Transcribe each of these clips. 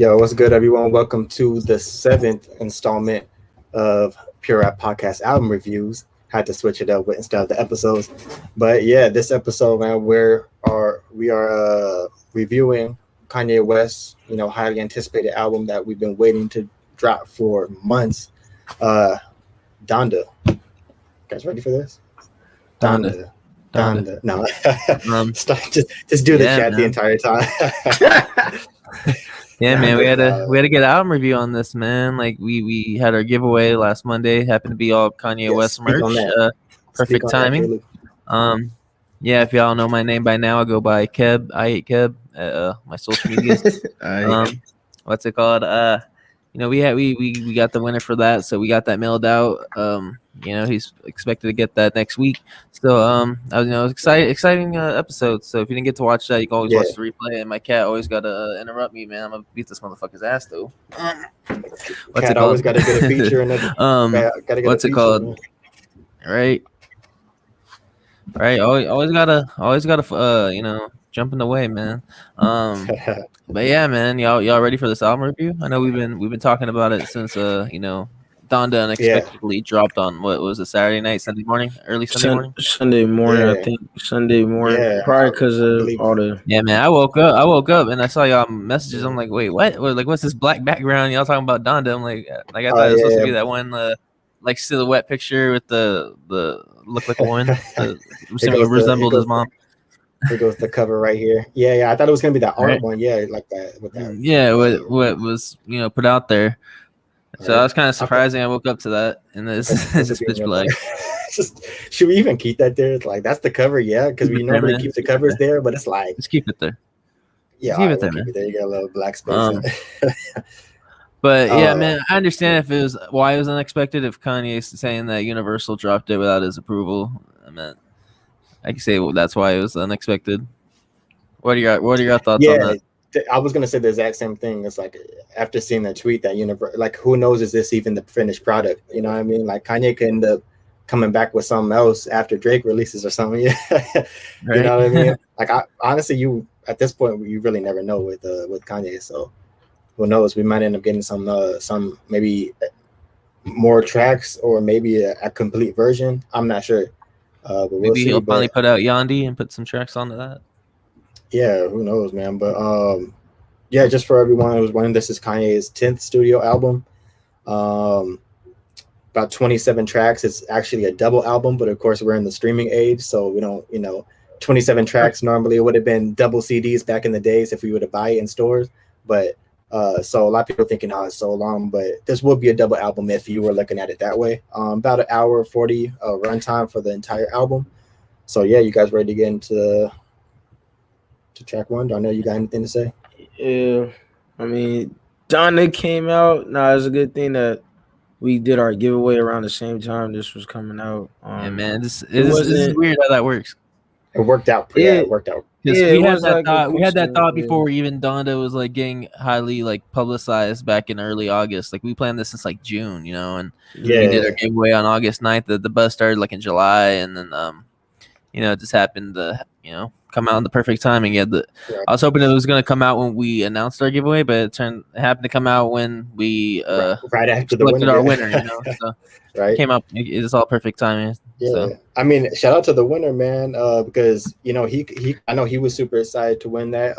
Yo, what's good, everyone? Welcome to the seventh installment of Pure Rap Podcast album reviews. Had to switch it up with instead of the episodes, but yeah, this episode, man, we are reviewing Kanye West, highly anticipated album that we've been waiting to drop for months. Uh, Donda. You guys ready for this? Donda. No, Um, just do the yeah, chat the man. entire time. Yeah, man, we had Donda, to get album review on this, man. Like we had our giveaway last Monday. Happened to be all Kanye West speak on merch. that. Speak Perfect on that, timing. Caleb. Yeah, if y'all know my name by now, I go by Keb. I hate Keb. My social medias. What's it called? We got the winner for that, so we got that mailed out. He's expected to get that next week. So exciting episode. So if you didn't get to watch that, you can always watch the replay. And my cat always gotta interrupt me, man. I'm gonna beat this motherfucker's ass though. What's cat always gotta get a feature and gotta get what's a it feature, called? Man. Right. Always gotta jump in the way, man. But yeah, man, y'all ready for this album review? I know we've been talking about it since Donda unexpectedly dropped on what was it, Saturday night, Sunday morning, early Sunday morning. Sunday morning, I think Sunday morning. Yeah, probably because of all the. Yeah, man, I woke up and I saw y'all messages. I'm like, wait, what? Like, what's this black background? Y'all talking about Donda? I'm like I thought it was supposed to be that one like silhouette picture with the look like a woman, resembled his mom. Here goes the cover right here. Yeah. I thought it was gonna be that art one. Yeah, like that. With that. Yeah, what was put out there. So I was kind of surprising. I woke up to that, and this bitch like, should we even keep that there? It's like that's the cover, yeah, because we normally keep the covers there, but it's like just keep it there. Yeah, keep it there, man. There you got a little black space. But yeah, man, I understand if it was why it was unexpected. If Kanye's saying that Universal dropped it without his approval, I can say that's why it was unexpected. What are your thoughts on that? I was gonna say the exact same thing. It's like after seeing the tweet that like who knows, is this even the finished product? You know what I mean? Like Kanye could end up coming back with something else after Drake releases or something. Right? You know what I mean? Like honestly, you at this point you really never know with Kanye. So who knows? We might end up getting some maybe more tracks or maybe a complete version. I'm not sure. But maybe he'll finally put out Yandi and put some tracks onto that. Yeah, who knows, man? But yeah, just for everyone who's wondering, this is Kanye's 10th studio album. About 27 tracks. It's actually a double album, but of course we're in the streaming age, so we don't, 27 tracks. Normally it would have been double CDs back in the days if we were to buy it in stores. But so a lot of people thinking, oh, it's so long, but this will be a double album if you were looking at it that way. About an hour 40 runtime for the entire album. So yeah, you guys ready to get into track one? Do I know you got anything to say? Yeah, I mean, Donda came out. It's a good thing that we did our giveaway around the same time this was coming out. Yeah, man, this is weird how that works. It worked out. It worked out. Yeah, we had that thought. We had that thought before even Donda was like getting highly like publicized back in early August. Like we planned this since like June, and we did our giveaway on August 9th. The buzz started like in July, and then it just happened to come out in the perfect timing. I was hoping it was going to come out when we announced our giveaway, but it happened to come out when we right after selected our winner. So right, came up. It's all perfect timing. Yeah, so. I mean, shout out to the winner, man, because he I know he was super excited to win that.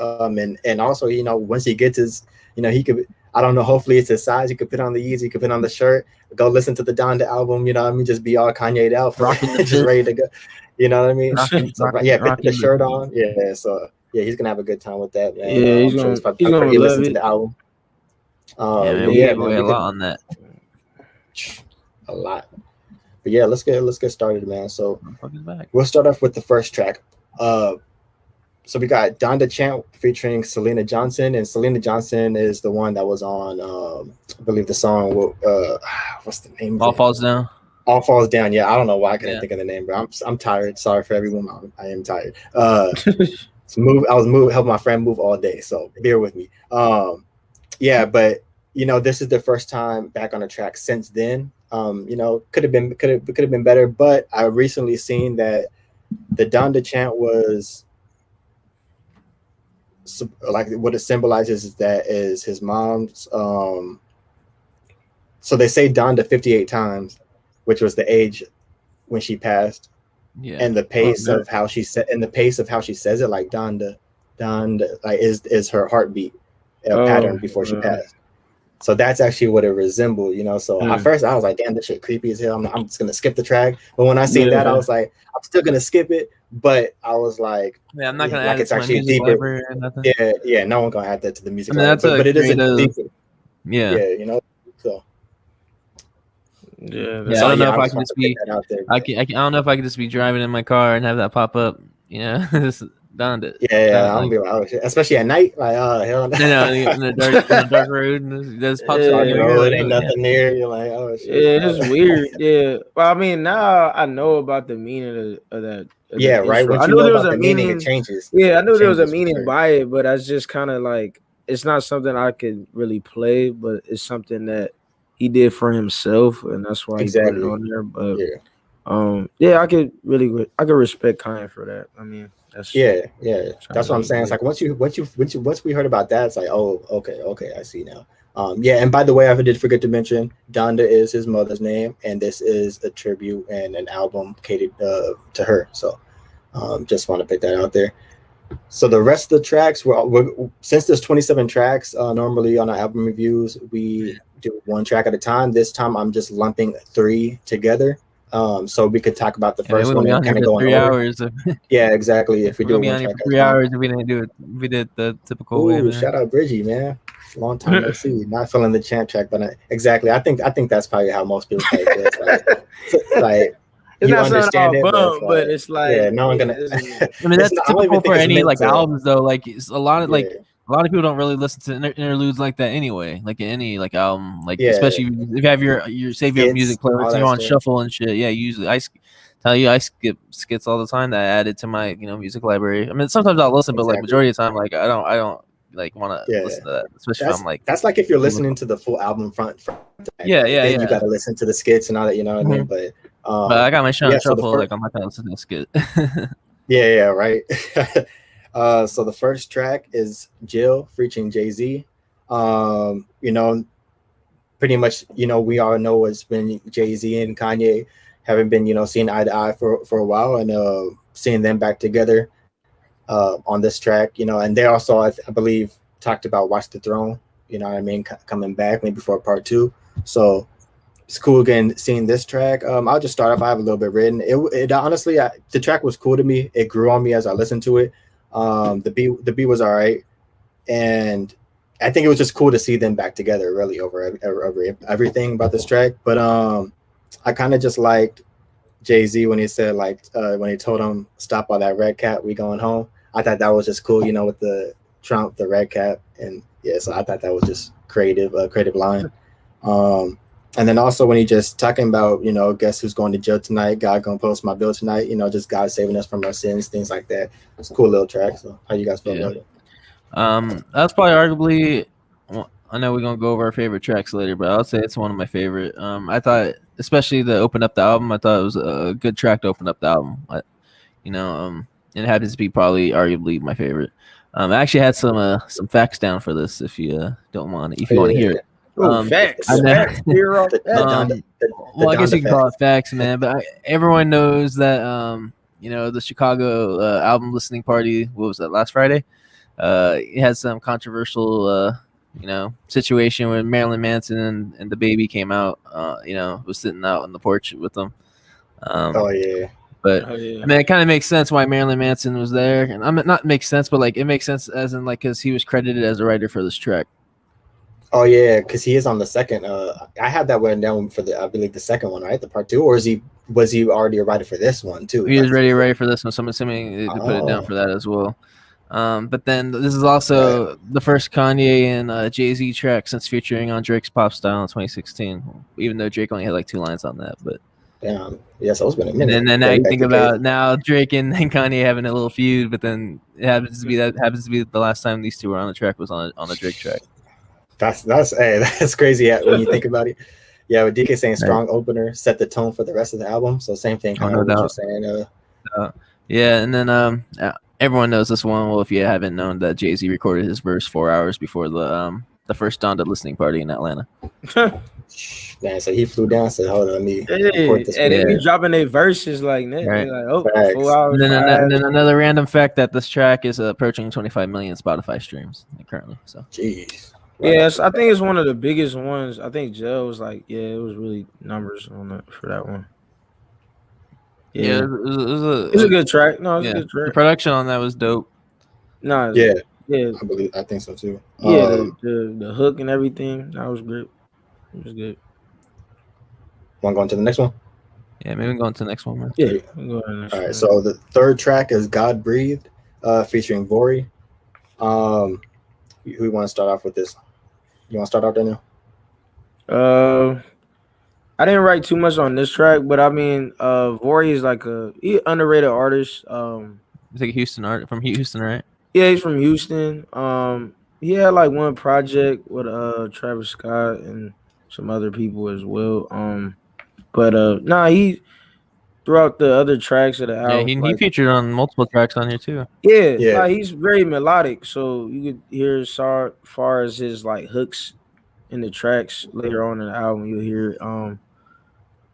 And also once he gets his, he could. I don't know. Hopefully, it's his size. He could put on the Yeezy. He could put on the shirt. Go listen to the Donda album. Just be all Kanye'd out, just ready to go. You know what I mean? Put the shirt on. Yeah, so yeah, he's gonna have a good time with that, man. Yeah, he's gonna listen to the album. We gave away a lot on that. A lot. But yeah, let's get started, man. So we'll start off with the first track. So we got Donda Chant featuring Selena Johnson, and Selena Johnson is the one that was on I believe the song what's the name? All Falls Down. All Falls Down. Yeah, I don't know why I couldn't think of the name, but I'm tired. Sorry for everyone. I am tired. I was helping my friend move all day, so bear with me. Yeah, but this is the first time back on the track since then. Could have been better, but I recently seen that the Donda Chant was like what it symbolizes is that is his mom's. So they say Donda 58 times, which was the age when she passed. Yeah. And the pace of how she said, it, like Donda, like is her heartbeat pattern before she passed. So that's actually what it resembled, you know. So at first I was like, damn, this shit creepy as hell. I'm just gonna skip the track. But when I seen that, I was like, I'm still gonna skip it. But I was like, yeah, I'm not gonna like add it to my music library or nothing. Yeah, no one gonna add that to the music. I mean, library, but it is a deep, yeah, you know. So I don't know if I can just be. I don't know if I can just be driving in my car and have that pop up. You know, this Donda. Yeah, I'm gonna be like, oh shit, especially at night, like, oh hell no. In the dark road, and this pops up. It ain't nothing there. You're like, oh shit. Yeah, it's weird. Yeah, well, I mean, now I know about the meaning of that. Yeah, right. I knew there was a meaning. It changes. Yeah, I knew there was a meaning by it, but I just kind of like, it's not something I could really play, but it's something that he did for himself, and that's why he put it on there. But I could respect Kanye for that. I mean, that's that's what I'm saying. It's like once we heard about that, it's like, oh, okay, I see now. And by the way, I did forget to mention, Donda is his mother's name, and this is a tribute and an album catered to her. So, just want to put that out there. So the rest of the tracks, since there's 27 tracks, normally on our album reviews, we do one track at a time. This time, I'm just lumping 3 together. So we could talk about the first one and kind of go on 3 hours. Yeah, exactly. If we do one track 3 hours, if we didn't do it, we did the typical way. Shout out Bridgie, man. Long time no see. Not feeling the chant track, but exactly. I think that's probably how most people play this. Like it's you not understand it, but it's like no one gonna. I mean, that's typical for any like albums though. Like it's a lot of people don't really listen to interludes like that anyway. Like any like album, like especially if you have your save your music playlist, you're on shuffle and shit. Yeah, usually I skip skits all the time that I added to my music library. I mean, sometimes I'll listen, but like majority of the time, like I don't like want to listen to that. Especially if I'm like that's like if you're listening to the full album front to back. Then you got to listen to the skits and all that. You know what I mean? But I got my shit on shuffle. Like I'm not gonna listen to the skit. Right. So the first track is Jill featuring Jay-Z. Pretty much, we all know it's been Jay-Z and Kanye haven't been, seeing eye to eye for a while, and seeing them back together on this track, and they also, I believe, talked about Watch the Throne, you know what I mean, coming back maybe for a part 2. So it's cool again seeing this track. I'll just start off. I have a little bit written. It honestly, the track was cool to me. It grew on me as I listened to it. The beat was all right, and I think it was just cool to see them back together really over everything about this track. But I kind of just liked Jay-Z when he said when he told him stop all that red cap, we going home. I thought that was just cool, with the Trump, the red cap, and so I thought that was just creative line. And then also when he just talking about, guess who's going to jail tonight? God gonna post my bill tonight. Just God saving us from our sins, things like that. It's a cool little track. So how you guys feel about it? That's probably arguably. Well, I know we're gonna go over our favorite tracks later, but I'll say it's one of my favorite. I thought, especially to open up the album, I thought it was a good track to open up the album. It happens to be probably arguably my favorite. I actually had some facts down for this if you don't want, if you want to hear it. Facts. Well, I guess you can call it facts, man. But everyone knows that the Chicago album listening party. What was that? Last Friday. It had some controversial situation when Marilyn Manson and the baby came out. Was sitting out on the porch with them. But I mean, it kind of makes sense why Marilyn Manson was there, and not makes sense, but like it makes sense as in like because he was credited as a writer for this track. Oh yeah, because he is on the second. I had that one down for I believe the second one, right? The part 2, or was he already a writer for this one too? He was ready for this one, so I'm assuming they put it down for that as well. But then this is also the first Kanye and Jay-Z track since featuring on Drake's Pop Style in 2016. Even though Drake only had like 2 lines on that, but so it's been a minute. And then now you think about now Drake and Kanye having a little feud, but then it happens to be the last time these two were on the track was on a Drake track. That's crazy when you think about it. Yeah, with DK saying strong opener set the tone for the rest of the album. So same thing, kind of what you're saying. Yeah, and then everyone knows this one. Well, if you haven't known that Jay-Z recorded his verse 4 hours before the first Donda listening party in Atlanta. Man, so he flew down. Said, "Hold on, let me report this." And they be dropping their verses like that. Right. Like, oh, 4 hours. And then another random fact that this track is approaching 25 million Spotify streams currently. So, jeez. Yes, I think it's one of the biggest ones. I think Joe was like, yeah, it was really numbers on that for that one. Yeah, it was a good track. No, it's a good track. The production on that was dope. No, yeah, yeah, I think so too. Yeah, the hook and everything, that was great. It was good. Want to go on to the next one? Yeah, maybe we can go on to the next one. Man. Yeah, we'll go on all right. So the third track is "God Breathed," featuring Vori. Who want to start off with this? You want to start out, Daniel? I didn't write too much on this track, but I mean, Vori is like he underrated artist. He's like Houston from Houston, right? Yeah, he's from Houston. He had like one project with Travis Scott and some other people as well. But he throughout the other tracks of the album. Yeah, he featured on multiple tracks on here too. Yeah. Like, he's very melodic, so you could hear as far as his like hooks in the tracks later on in the album. You'll hear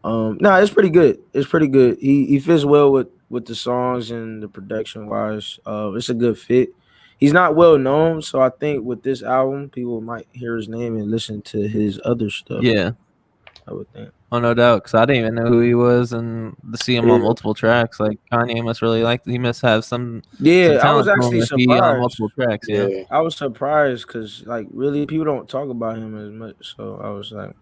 it's pretty good. It's pretty good. He fits well with the songs and the production wise. It's a good fit. He's not well known, so I think with this album, people might hear his name and listen to his other stuff. Yeah, I would think. Oh, no doubt, because I didn't even know who he was, and to see him on multiple tracks, like Kanye must really he must have some. Yeah, I was actually surprised. On multiple tracks, yeah. I was surprised because like really people don't talk about him as much, so I was like.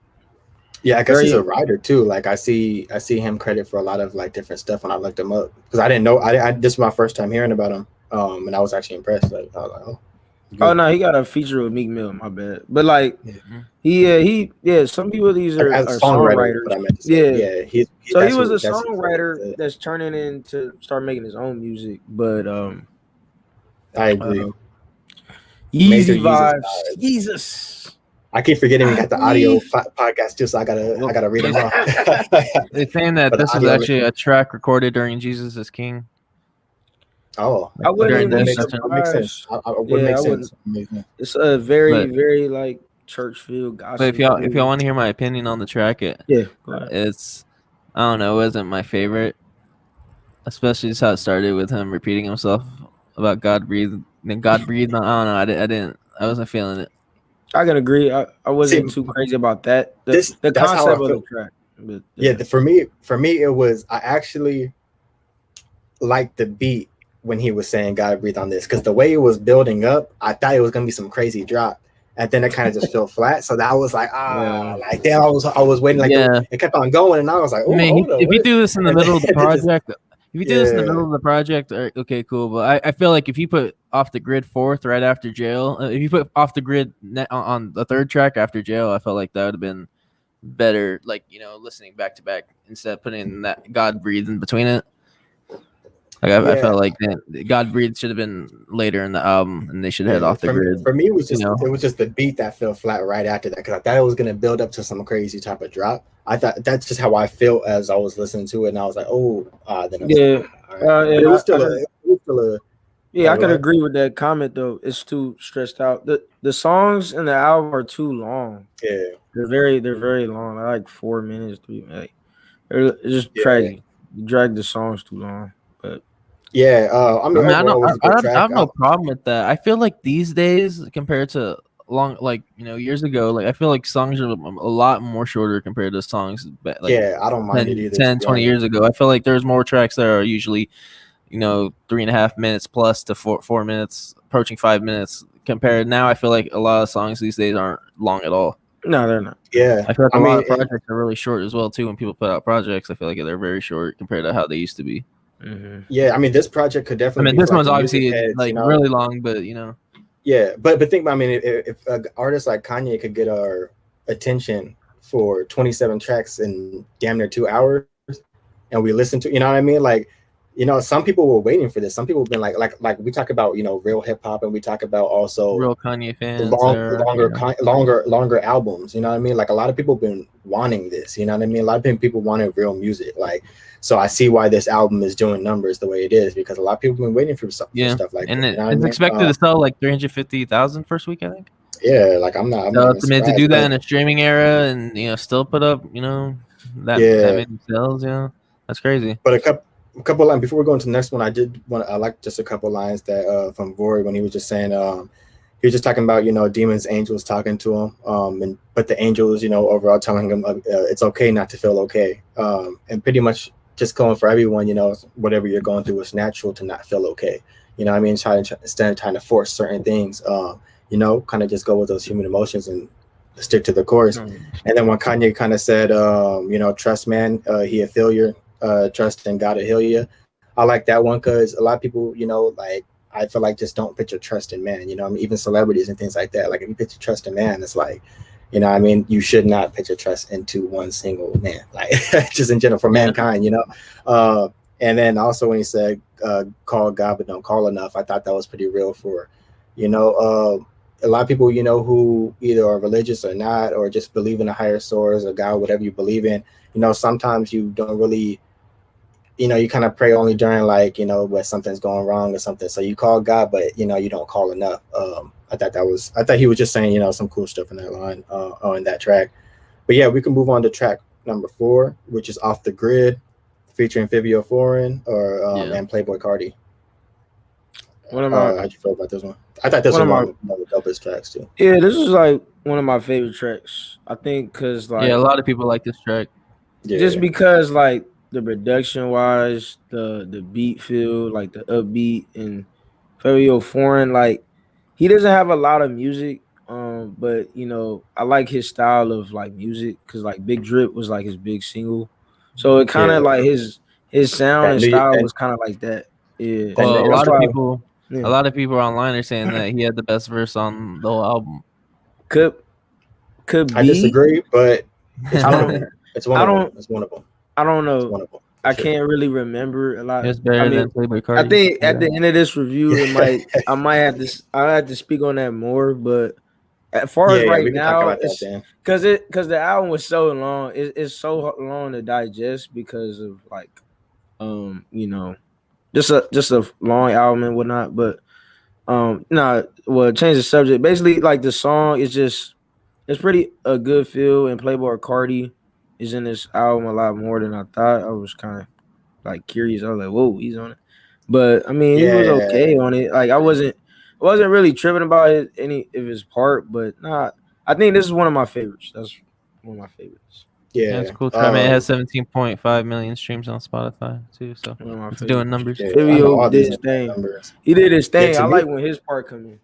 Yeah, I guess he's a writer too. Like I see him credit for a lot of like different stuff when I looked him up because I didn't know. This was my first time hearing about him, and I was actually impressed. Like I was like, oh. Oh no, he got a feature with Meek Mill. My bad, but like, he some people these are songwriters. Yeah, he was a songwriter that's turning into start making his own music. But I agree. Yeezy vibes, Jesus. I keep forgetting we got the audio podcast too, so I gotta read them off. They're saying that this was actually a track recorded during Jesus is King. Oh, I wouldn't make sense. Would make sense. It's a very like church feel gospel. But if y'all want to hear my opinion on the track, it's I don't know, it wasn't my favorite, especially just how it started with him repeating himself about God breathed. Then God breathed. I don't know. I wasn't feeling it. I can agree. I wasn't too crazy about that. The concept of the track. But, for me, it was I actually liked the beat when he was saying God breathe on this because the way it was building up, I thought it was gonna be some crazy drop, and then it kind of just fell flat. So that was like like damn, I was waiting like it kept on going, and I was like, oh, if you do this in the middle of the project. If you do this in the middle of the project, okay, cool. But I feel like if you put Off the Grid fourth right after Jail, if you put Off the Grid on the third track after Jail, I felt like that would have been better. Like, listening back to back instead of putting that God Breathed in between it. Like I felt like God Breathed should have been later in the album, and they should have had Off the Grid. For me, it was just the beat that fell flat right after that because I thought it was gonna build up to some crazy type of drop. I thought that's just how I felt as I was listening to it, and I was like, then it was still a. Yeah, I could agree with that comment though. It's too stressed out. The songs in the album are too long. Yeah, they're very long. They're like 4 minutes, 3 minutes. It's just crazy. You drag the songs too long, but. Yeah, I have no problem with that. I feel like these days compared to years ago, like I feel like songs are a lot more shorter compared to songs I don't mind it either. 10, 20 years ago. I feel like there's more tracks that are usually 3.5 minutes plus to 4 minutes, approaching 5 minutes compared. Now I feel like a lot of songs these days aren't long at all. No, they're not. Yeah, I feel like a lot of projects are really short as well too. When people put out projects, I feel like they're very short compared to how they used to be. Mm-hmm. Yeah, I mean, this project could definitely. This one's obviously really long, but Yeah, but think about. I mean, if an artist like Kanye could get our attention for 27 tracks in damn near 2 hours, and we listen to, you know what I mean? Like, you know, some people were waiting for this. Some people have been like we talk about, you know, real hip hop, and we talk about also real Kanye fans, longer albums. You know what I mean? Like a lot of people have been wanting this. You know what I mean? A lot of people wanted real music. Like, so I see why this album is doing numbers the way it is, because a lot of people have been waiting for stuff like and that. You know it's expected to sell like 350,000 first week, I think. Yeah, like I'm not meant to do that in a streaming era, and you know, still put up, you know, that many sales. You know, that's crazy. But a couple lines before we go into the next one, I like just a couple lines that from Vory when he was just saying he was just talking about, you know, demons, angels talking to him, but the angels, you know, overall telling him it's okay not to feel okay, and pretty much just going for everyone, you know, whatever you're going through, it's natural to not feel okay. You know what I mean? Instead of trying to force certain things, you know, kind of just go with those human emotions and stick to the course. And then when Kanye kind of said, you know, trust man, he a failure, trust in God to heal you. I like that one because a lot of people, you know, like I feel like just don't put your trust in man. You know, I mean, even celebrities and things like that. Like if you put your trust in man, it's like, you know, I mean, you should not put your trust into one single man, like just in general for mankind, you know. And then also when he said, call God but don't call enough, I thought that was pretty real for, you know, a lot of people, you know, who either are religious or not, or just believe in a higher source or God, whatever you believe in, you know, sometimes you don't really, you know, you kind of pray only during like, you know, when something's going wrong or something. So you call God, but, you know, you don't call enough. I thought he was just saying, you know, some cool stuff in that line on that track. But yeah, we can move on to track number 4, which is Off the Grid, featuring Fivio Foreign and Playboi Carti. How'd you feel about this one? I thought this was one of the dopest tracks too. Yeah, this is like one of my favorite tracks. I think because like a lot of people like this track. Just because like the production wise, the beat feel, like the upbeat, and Fivio Foreign, like he doesn't have a lot of music, but you know, I like his style of like music because like Big Drip was like his big single, so it kind of like his sound and style was kind of like that. Yeah, well, a lot of people online are saying that he had the best verse on the whole album. Could be. I disagree, but it's one of them. I don't know. I can't really remember a lot. It's better than Playboi Carti. I think at the end of this review, I might have to speak on that more. But as far as right now, because the album was so long, it's so long to digest because of like, you know, just a long album and whatnot. But change the subject. Basically, like the song is it's pretty a good feel, and Playboi Carti is in this album a lot more than I thought. I was kind of like curious. I was like, whoa, he's on it. But I mean, he was okay on it. Like I wasn't really tripping about any of his part, but nah, I think this is one of my favorites. That's one of my favorites. Yeah, it's cool. It has 17.5 million streams on Spotify too, so it's doing numbers. Fivio did his thing. He did his thing. I like when his part come in.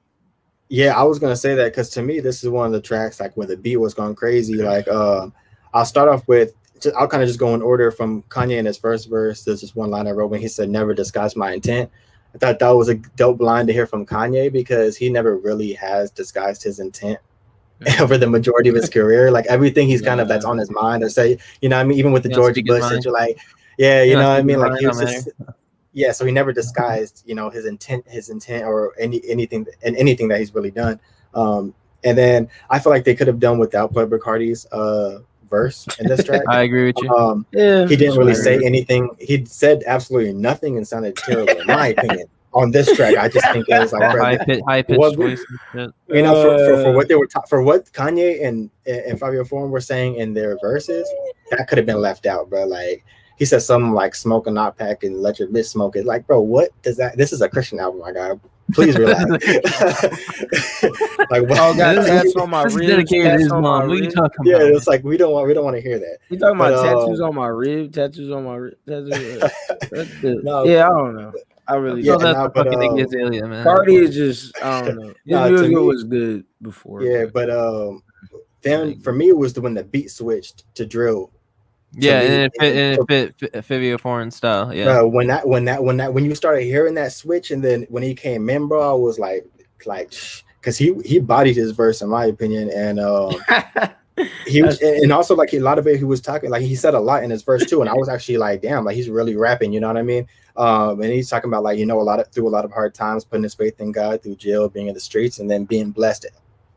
Yeah, I was gonna say that because to me, this is one of the tracks like when the beat was going crazy. Like, I'll start off with. I'll kind of just go in order from Kanye in his first verse. There's this one line I wrote when he said, "Never disguise my intent." I thought that was a dope line to hear from Kanye because he never really has disguised his intent over the majority of his career. Like everything he's kind of that's on his mind or say, you know what I mean? Even with the George Bush that you're like, yeah, you know what I mean? Like he was just, yeah, so he never disguised, you know, his intent or anything that he's really done. And then I feel like they could have done without Playboi Carti's verse in this track. I agree with you. He didn't really say anything. He said absolutely nothing and sounded terrible, in my opinion. On this track, I just think it was like high pitched voice. You know, for what they were for what Kanye and Fivio Foreign were saying in their verses, that could have been left out, bro. Like he said something like "smoke a knot pack and let your bitch smoke it." Like, bro, what does that? This is a Christian album, my guy. Please relax. Like, oh god, that's on my ribs. Dedicated to his mom. What are you talking about? Yeah, it's like we don't want to hear that. You talking about tattoos on my rib? Tattoos on my rib? No, yeah, I don't know. I really don't. That's fucking Igazillia, man. Carti is just, I don't know. His music was good before. Yeah, but then for me it was when the beat switched to drill. Yeah, and it fit Fivio Foreign style. Yeah. When you started hearing that switch, and then when he came in, bro, I was like, because he bodied his verse in my opinion, and He was, and also like a lot of it, he was talking like he said a lot in his verse too, and I was actually like, damn, like he's really rapping, you know what I mean? And he's talking about like through a lot of hard times, putting his faith in God through jail, being in the streets, and then being blessed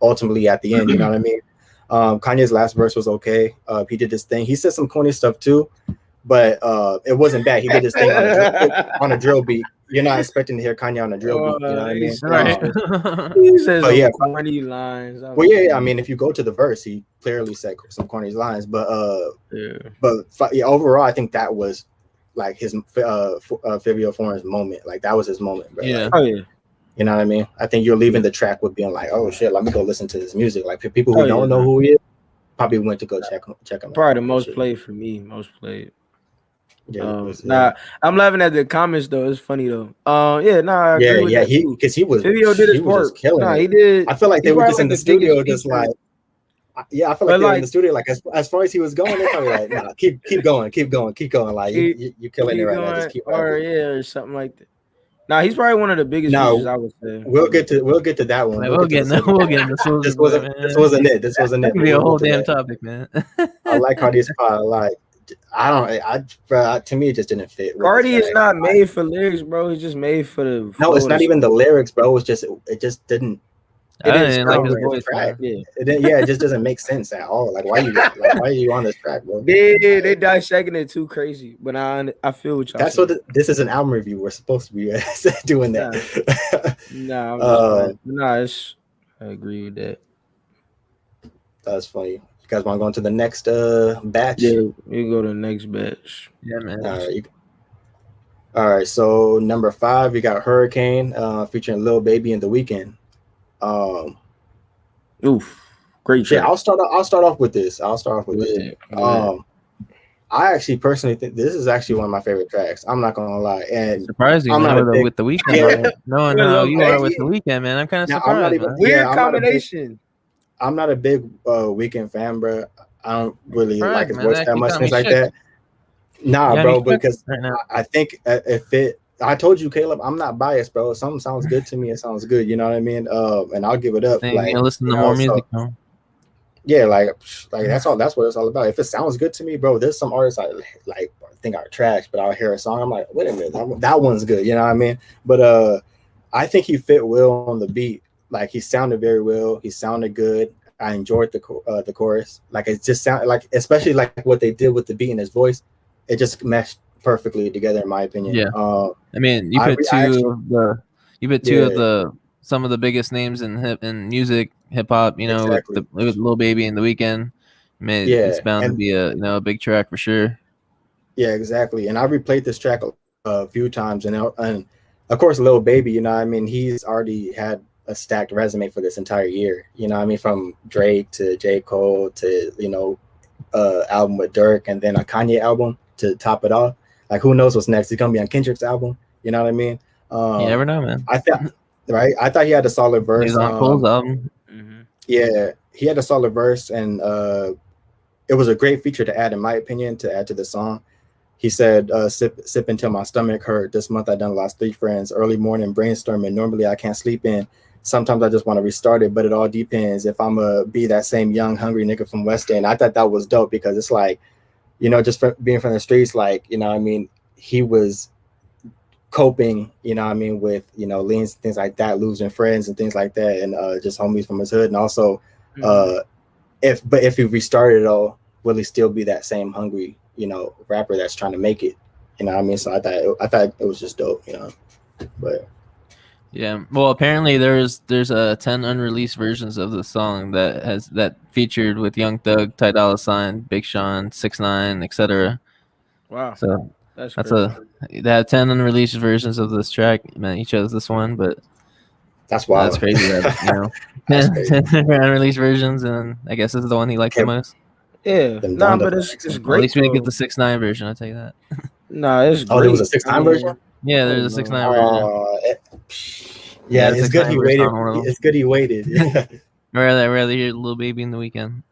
ultimately at the end, you know what I mean? Kanye's last verse was okay. He did his thing. He said some corny stuff too, but it wasn't bad. He did his thing on a drill beat. You're not expecting to hear Kanye on a drill beat, you know what I mean? Right. He says some corny lines. I mean, if you go to the verse, he clearly said some corny lines, but overall, I think that was like his Fabio Foreign's moment. Like that was his moment, bro. Yeah. Like, you know what I mean? I think you're leaving the track with being like, oh shit, let me go listen to this music. Like people who don't know who he is probably went to go check him out. Probably the most played for me, most played. Yeah, I'm laughing at the comments though. It's funny though. I agree with that too. Because he was killing it. He did. I feel like they were just in the studio, just like, I feel like they were in the studio, like as far as he was going, they're probably like, nah, keep going, like you're killing it right now. Just keep or something like that. Nah, he's probably one of the biggest features, I would say. We'll get to that one. We'll get into this wasn't it. This wasn't it. It could be a whole damn topic, man. I like Cardi's part. Like, to me, it just didn't fit. Cardi is not made for lyrics, bro. He's just made for the. No, it's not even the lyrics, bro. It just didn't. I didn't like his voice. It just doesn't make sense at all. Like, why are you on this track, bro? They dissecting it too crazy. But I feel what y'all. That's saying. This is an album review. We're supposed to be doing that. I agree with that. That's funny. You guys want to go on to the next batch? Yeah, we go to the next batch. Yeah, man. All right. So number 5, we got Hurricane featuring Lil Baby and The Weeknd. Great track. Yeah, I'll start off with this. I actually personally think this is actually one of my favorite tracks. I'm not gonna lie. And surprising with the Weeknd. Yeah. No, you are with The Weeknd, man. I'm kind of surprised. Weird combination. I'm not a big Weeknd fan, bro. I don't really like his voice that much, things like that. Nah, bro, because I think if it. I told you, Caleb, I'm not biased, bro. If something sounds good to me, it sounds good. You know what I mean? And I'll give it up. Like, listen to more music, bro. Yeah, like that's all. That's what it's all about. If it sounds good to me, bro, there's some artists I like think are trash, but I'll hear a song, I'm like, wait a minute, that one's good. You know what I mean? But I think he fit well on the beat. Like he sounded very well. He sounded good. I enjoyed the chorus. Like it just sounded like, especially like what they did with the beat and his voice, it just meshed perfectly together, in my opinion. Yeah. I mean, you put two of some of the biggest names in music, hip hop. You know, exactly. with Lil Baby and The Weeknd. I mean, it's bound to be a big track for sure. Yeah, exactly. And I replayed this track a few times, and of course, Lil Baby. You know, I mean, he's already had a stacked resume for this entire year. You know, I mean, from Drake to J. Cole to album with Dirk, and then a Kanye album to top it off. Like, who knows what's next? He's gonna be on Kendrick's album. You know what I mean? You never know, man. I thought he had a solid verse. He's on Cole's album. Mm-hmm. Yeah, he had a solid verse, and it was a great feature to add, in my opinion, to add to the song. He said, sip until my stomach hurt. This month I done lost 3 friends. Early morning brainstorming. Normally I can't sleep in. Sometimes I just want to restart it, but it all depends if I'm going to be that same young, hungry nigga from West End. I thought that was dope because it's like, you know, just being from the streets, like, you know what I mean? He was coping, you know what I mean, with, you know, leans, things like that, losing friends and things like that, and just homies from his hood. And also, if he restarted it all, will he still be that same hungry, you know, rapper that's trying to make it? You know what I mean? So I thought it was just dope, you know. But yeah, well, apparently there's 10 unreleased versions of the song that featured with Young Thug, Ty Dolla $ign, Big Sean, 6ix9ine, etc. Wow, so they have 10 unreleased versions of this track. Man, each has this one, but that's wild. That's crazy. That, you know, 10 unreleased versions, and I guess this is the one he liked the most. Yeah, but it's great. At least we get the 6ix9ine version. I'll tell you that. It's great. Oh, there was a 6ix9ine version. Yeah, there's a 6ix9ine version. Yeah, it's good he waited. It's good he waited. rather hear Lil Baby in The Weeknd.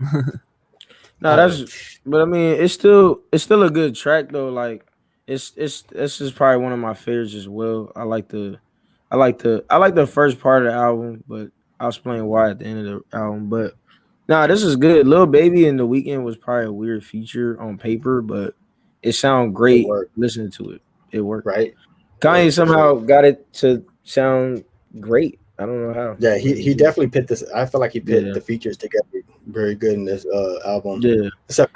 But I mean, it's still a good track though. Like, it's just probably one of my favorites as well. I like the first part of the album, but I'll explain why at the end of the album. But Nah, this is good. Lil Baby in The Weeknd was probably a weird feature on paper, but it sounded great listening to it. It worked. Right. Kanye somehow got it to sound great. I don't know how. Yeah, he definitely put this. I feel like he put the features together very good in this album. Yeah. Except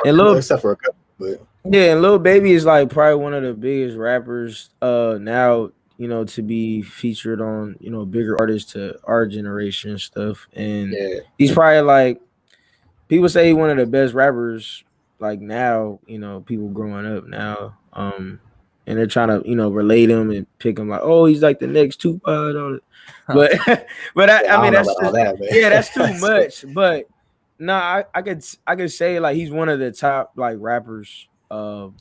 for a couple, but yeah, and Lil Baby is like probably one of the biggest rappers now, you know, to be featured on, you know, bigger artists to our generation and stuff. And he's probably like, people say he's one of the best rappers like now, you know, people growing up now. And they're trying to, you know, relate him and pick him like, oh, he's like the next Tupac. But I mean that's just, that's too much. But no, I could say like he's one of the top like rappers. Oh,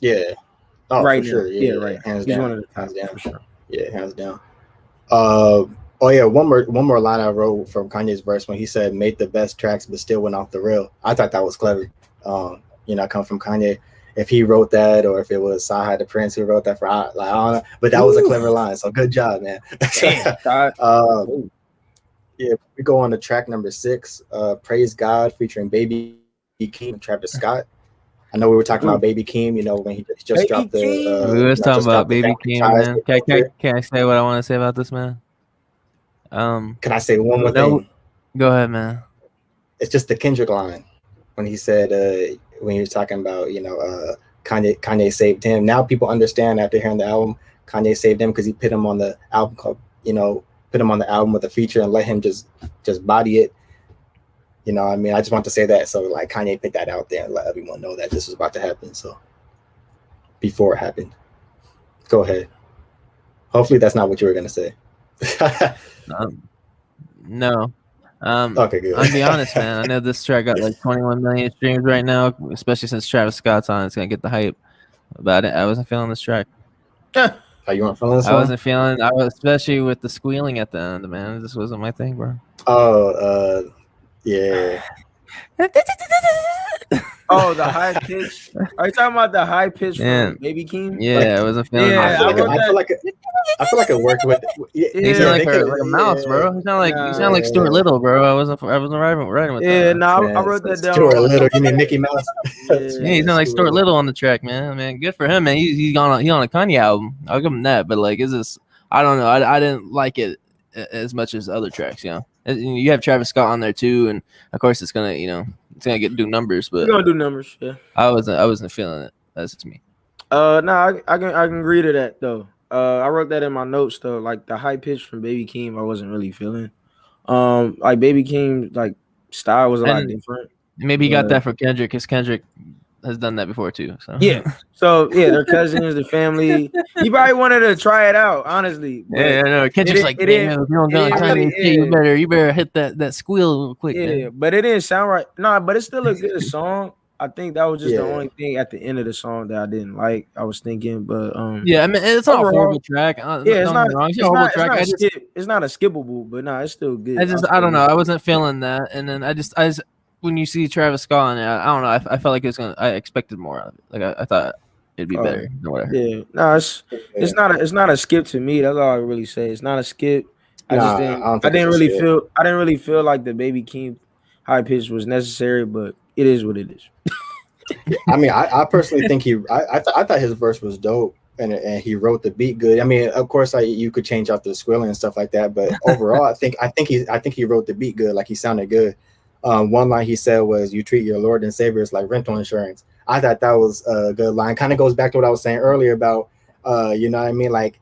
right for sure. now. Yeah, right. Hands he's down. one of the hands down for sure. Yeah, hands down. Oh yeah, one more line I wrote from Kanye's verse when he said made the best tracks but still went off the rail. I thought that was clever. You know, come from Kanye. If he wrote that or if it was Saha the Prince who wrote that for I don't know, but that was a clever line. So good job, man. Yeah, we go on to track number 6, Praise God featuring Baby Keem and Travis Scott. I know we were talking about Baby Keem, you know, when he just dropped the we were talking about Baby Keem, man. Can I say what I want to say about this, man? Can I say one more thing? Go ahead, man. It's just the Kendrick line when he said when he was talking about, you know, Kanye saved him. Now people understand after hearing the album, Kanye saved him because he put him on the album called, you know, put him on the album with a feature and let him just body it. You know what I mean? I just want to say that. So like Kanye put that out there and let everyone know that this was about to happen. So before it happened. Go ahead. Hopefully that's not what you were going to say. No. Okay, good. I'll be honest, man. I know this track got like 21 million streams right now, especially since Travis Scott's on. It's going to get the hype about it. I wasn't feeling this track. Oh, you weren't feeling this one? I wasn't feeling. I was, especially with the squealing at the end, man. This wasn't my thing, bro. Oh, yeah. Oh, the high pitch. Are you talking about the high pitch from Baby Keem? Yeah, like, I wasn't feeling. Yeah, I feel like it worked with. He sounded like a mouse, bro. He sounded like Stuart Little, bro. I wasn't riding with that. Yeah, no, I wrote that down. Stuart Little, you mean Mickey Mouse? Yeah, he sounded like Stuart Little on the track, man. Man, good for him, man. He's on a Kanye album. I'll give him that. But like, is this? I don't know. I didn't like it as much as other tracks. You know, you have Travis Scott on there too, and of course it's gonna, do numbers. But it's gonna do numbers. Yeah, I wasn't feeling it. That's just me. No, I can agree to that though. I wrote that in my notes though. Like the high pitch from Baby Keem, I wasn't really feeling. Like Baby Keem, like style was a lot different. Maybe he got that for Kendrick, because Kendrick has done that before too. So they're cousins, they're family. He probably wanted to try it out, honestly. Yeah, I know. Kendrick's like, damn, if you don't go Kanye, you better hit that squeal real quick. Yeah, man. But it didn't sound right. Nah, but it's still a good song. I think that was just the only thing at the end of the song that I didn't like. I was thinking, but yeah, I mean, it's not a horrible track. It's not a skippable, but it's still good. I don't know. I wasn't feeling that, and then I just when you see Travis Scott on it, I don't know. I felt like I expected more of it. Like I thought it'd be better than what I heard. Yeah, no, it's not a skip to me. That's all I really say. It's not a skip. I didn't really feel like the Baby Keem high pitch was necessary, but it is what it is. I mean, I personally think I thought his verse was dope, and he wrote the beat good. I mean, of course, you could change out the squilling and stuff like that, but overall, I think he wrote the beat good. Like he sounded good. One line he said was, "You treat your Lord and Savior as like rental insurance." I thought that was a good line. Kind of goes back to what I was saying earlier about, you know what I mean? Like,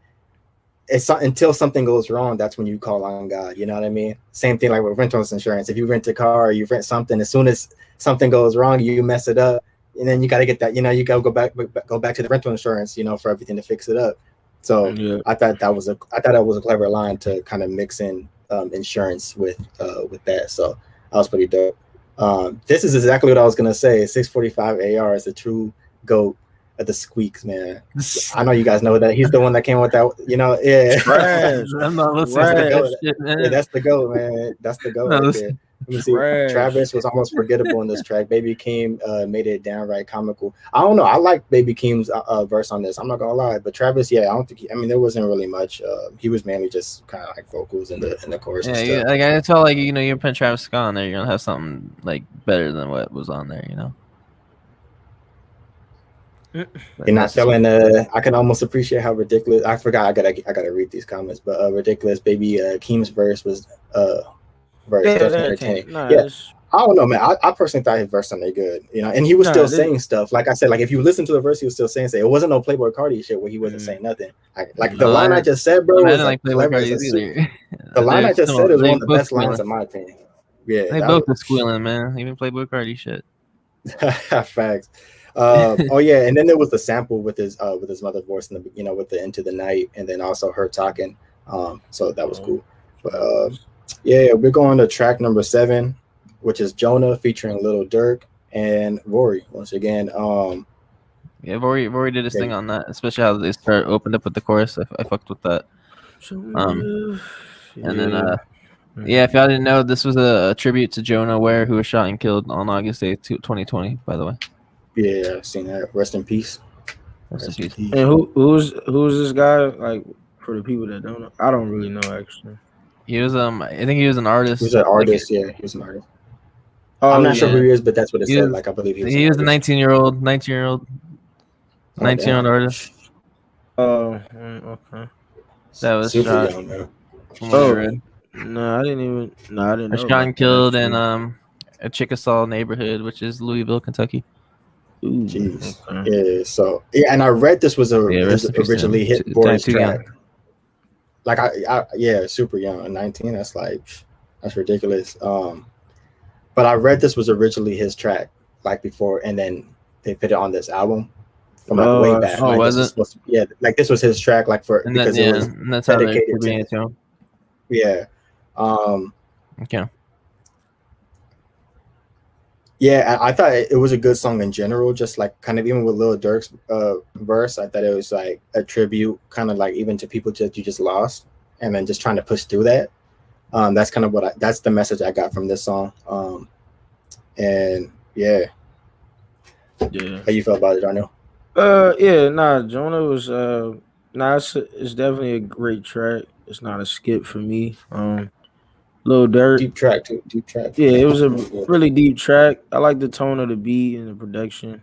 it's until something goes wrong, that's when you call on God. You know what I mean? Same thing like with rental insurance. If you rent a car or you rent something, as soon as something goes wrong, you mess it up, and then you got to get that. You know, you got to go back to the rental insurance. You know, for everything to fix it up. So I thought that was a clever line to kind of mix in insurance with that. So that was pretty dope. This is exactly what I was gonna say. 645 AR is a true GOAT at the squeaks, man. I know you guys know that he's the one that came with that. You know, yeah. I'm not listening to that shit, man. Yeah, that's the GOAT, man. That's the GOAT right there. Let me see. Travis was almost forgettable in this track. Baby Keem made it downright comical. I don't know. I like Baby Keem's verse on this. I'm not gonna lie, but Travis, yeah, I don't think. I mean, there wasn't really much. He was mainly just kind of like vocals in the chorus. Yeah, and stuff. like I felt like you're putting Travis Scott on there, you're gonna have something like better than what was on there, you know. You're not feeling I can almost appreciate how ridiculous. I forgot. I gotta read these comments, but ridiculous. Baby Keem's verse was definitely entertaining. Yeah. I don't know, man. I personally thought his verse sounded good, you know, and he was still saying stuff. Like I said, like if you listen to the verse, he was still saying it wasn't no Playboy Cardi shit where he wasn't saying nothing. Like the line I just said, bro, was like Playboy Cardi either. The line I just said is one of the best lines in my opinion. Yeah, they both are squealing, man. Even Playboy Cardi shit. Facts. Oh yeah, and then there was the sample with his mother's voice in the with the Into the Night, and then also her talking. So that was cool. But yeah, we're going to track number 7, which is Jonah featuring Lil Durk and Rory once again. Yeah, Rory did his thing on that, especially how they opened up with the chorus. I fucked with that. And then if y'all didn't know, this was a tribute to Jonah Ware, who was shot and killed on August 8th, 2020. By the way. Yeah, I've seen that. Rest in peace. Rest in peace. And who's this guy? Like for the people that don't know, I don't really know actually. He was I think he was an artist. He was an artist. Yeah, he was an artist. I'm not sure who he is, but that's what it said. Like I believe he was a 19-year-old artist. Oh, okay. That was super shot. young, man. No, I didn't know. Shot and killed in a Chickasaw neighborhood, which is Louisville, Kentucky. Ooh, jeez. Okay. Yeah. So and I read this was originally hit Boris track. Like I super young, 19. That's ridiculous. But I read this was originally his track, like before, and then they put it on this album from way back. Oh, was it? Like this was his track, like for because it was and that's how they're bringing it to him. Yeah. Okay. Yeah, I thought it was a good song in general, just like kind of even with Lil Durk's verse. I thought it was like a tribute, kind of like even to people that you just lost, and then just trying to push through that. That's kind of that's the message I got from this song. And yeah. How you feel about it, Arno? Jonah was it's definitely a great track. It's not a skip for me. Lil Durk. Deep track. Yeah, it was a really deep track. I like the tone of the beat and the production.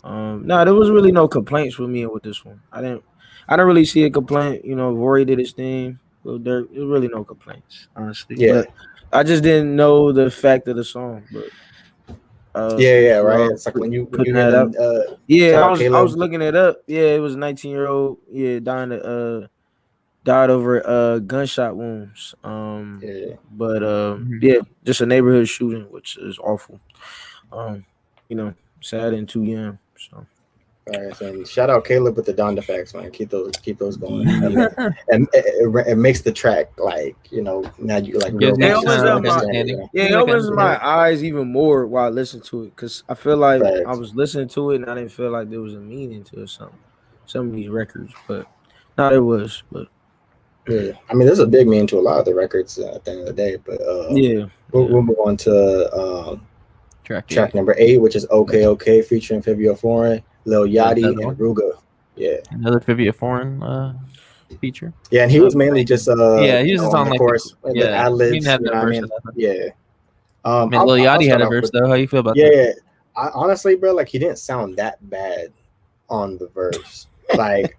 There was really no complaints with me with this one. I didn't really see a complaint. You know, Rory did his thing. Lil Durk, there's really no complaints, honestly. Yeah. But I just didn't know the fact of the song. But right. It's like when you that up. I was looking it up. Yeah, it was a 19-year-old. Yeah, died over gunshot wounds. Just a neighborhood shooting, which is awful. Sad and too young. So. All right, so shout out Caleb with the Donda facts, man. Keep those going. And it makes the track now you like real it opens my eyes even more while I listen to it, because I feel like I was listening to it and I didn't feel like there was a meaning to it, some of these records, but not there was, but yeah, I mean there's a big meaning to a lot of the records at the end of the day, but we'll move on to track number 8, which is Okay featuring Fabio Foreign, Lil Yachty, and Ruga. Yeah, another Fabio Foreign feature. Yeah, and he was mainly just he was just on the chorus, ad-libs. He didn't have verse. Yeah. Lil Yachty had a verse though. How you feel about that? Yeah, I honestly, bro, like he didn't sound that bad on the verse, like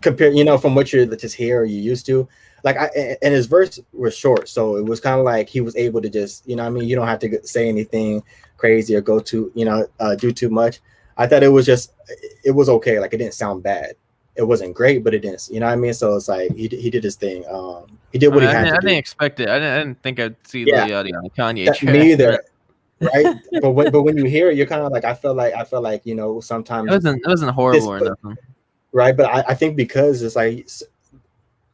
compared, from what you're just hear or you used to. Like and his verse was short, so it was kind of like he was able to just, you don't have to say anything crazy or go to, do too much. I thought it was okay. Like it didn't sound bad. It wasn't great, but it didn't, you know what I mean? So it's like he did his thing. He did what he had to do. I didn't expect it. I didn't think I'd see Lil Yachty on the Kanye track. Me either. Right, but when you hear it, you're kind of like I feel like sometimes it wasn't horrible or nothing. Right, but I think because it's like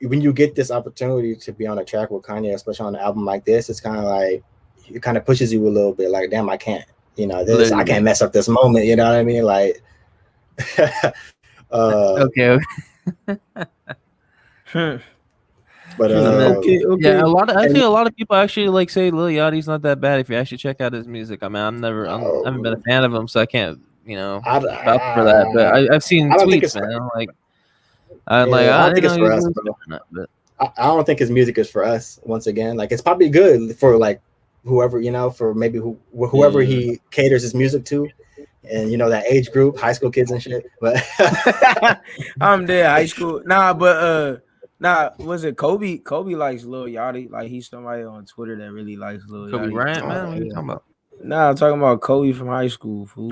when you get this opportunity to be on a track with Kanye, especially on an album like this, it's kind of like it kind of pushes you a little bit. Like, damn, I can't, I can't mess up this moment. You know what I mean? Like, okay. But okay. Yeah, a lot of people actually like say Lil Yachty's not that bad if you actually check out his music. I mean, I haven't been a fan of him, so I can't, vouch for that. But I've seen tweets, man. I don't think didn't it's know for he us, was bro. but I don't think his music is for us. Once again, like it's probably good for like whoever, for maybe whoever he caters his music to, and that age group, high school kids and shit. But I'm there, high school. Was it Kobe? Kobe likes Lil Yachty. Like he's somebody on Twitter that really likes Lil Kobe Yachty. Bryant, man. What are you talking about? Nah, I'm talking about Kobe from high school, fool.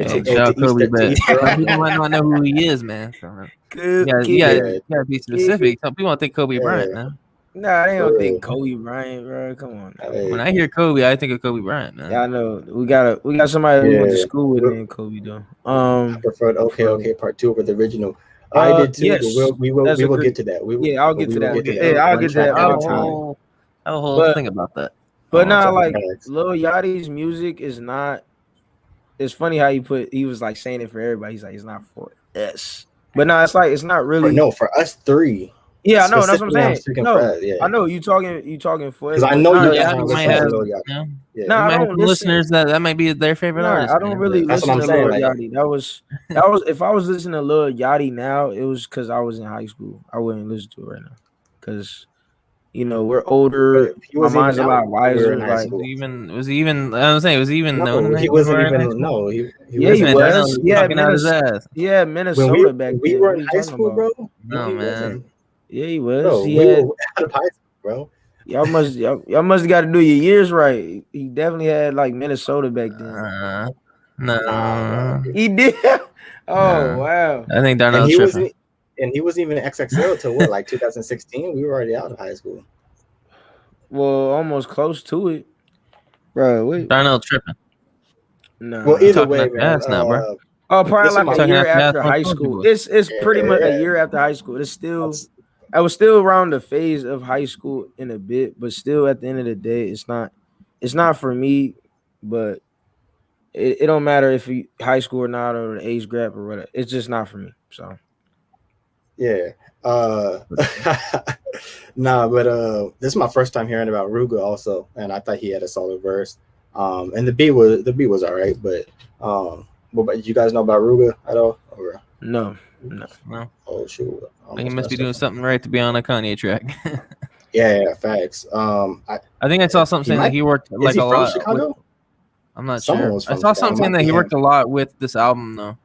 Shout out Kobe, but people might not know who he is, man. So, you gotta be specific. Some people don't think Kobe Bryant, man. Nah, they don't think Kobe Bryant, bro. Come on. When I hear Kobe, I think of Kobe Bryant, man. Yeah, I know. We got somebody we went to school with named Kobe though. I preferred OK Part 2 over the original. I did too. Yes, but we will get to that. I'll get to that. I'll get to that. I have a whole thing about that. But now, like Lil Yachty's music is not. It's funny how he was like saying it for everybody. He's like, it's not for us. But no, it's not really. For us three. Yeah, I know. That's what I'm saying. No, I know you talking for. Because I know you might have. No, I don't listeners that might be their favorite artist. I don't really listen to Lil Yachty. That was if I was listening to Lil Yachty now, it was because I was in high school. I wouldn't listen to it right now because. We're older. My mind's a lot wiser. Was he even? I was saying, was he even known? He wasn't even. No, he was. Yeah, Minnesota back then. We were in high school, bro. No, man. Yeah, he was. Bro, we were out of high school, bro. Y'all must got to do your years right. He definitely had like Minnesota back then. No, he did. Oh wow! I think Darnell tripping. And he wasn't even XXL till what, like 2016? We were already out of high school. Well, almost close to it, bro. Darnell tripping. No. Well, either way, man. Now, bro. Probably like a year after high school. It's pretty much a year after high school. I was still around the phase of high school in a bit, but still at the end of the day, it's not for me. But it don't matter if you high school or not or the age gap or whatever. It's just not for me. So. Yeah. But this is my first time hearing about Ruga also, and I thought he had a solid verse. And the beat was all right, but did you guys know about Ruga at all? Or no. Oh shoot. He must be doing something right to be on a Kanye track. yeah, facts. I think I saw something saying that he worked like a lot. Chicago? I'm not sure. I saw something saying that he worked a lot with this album though.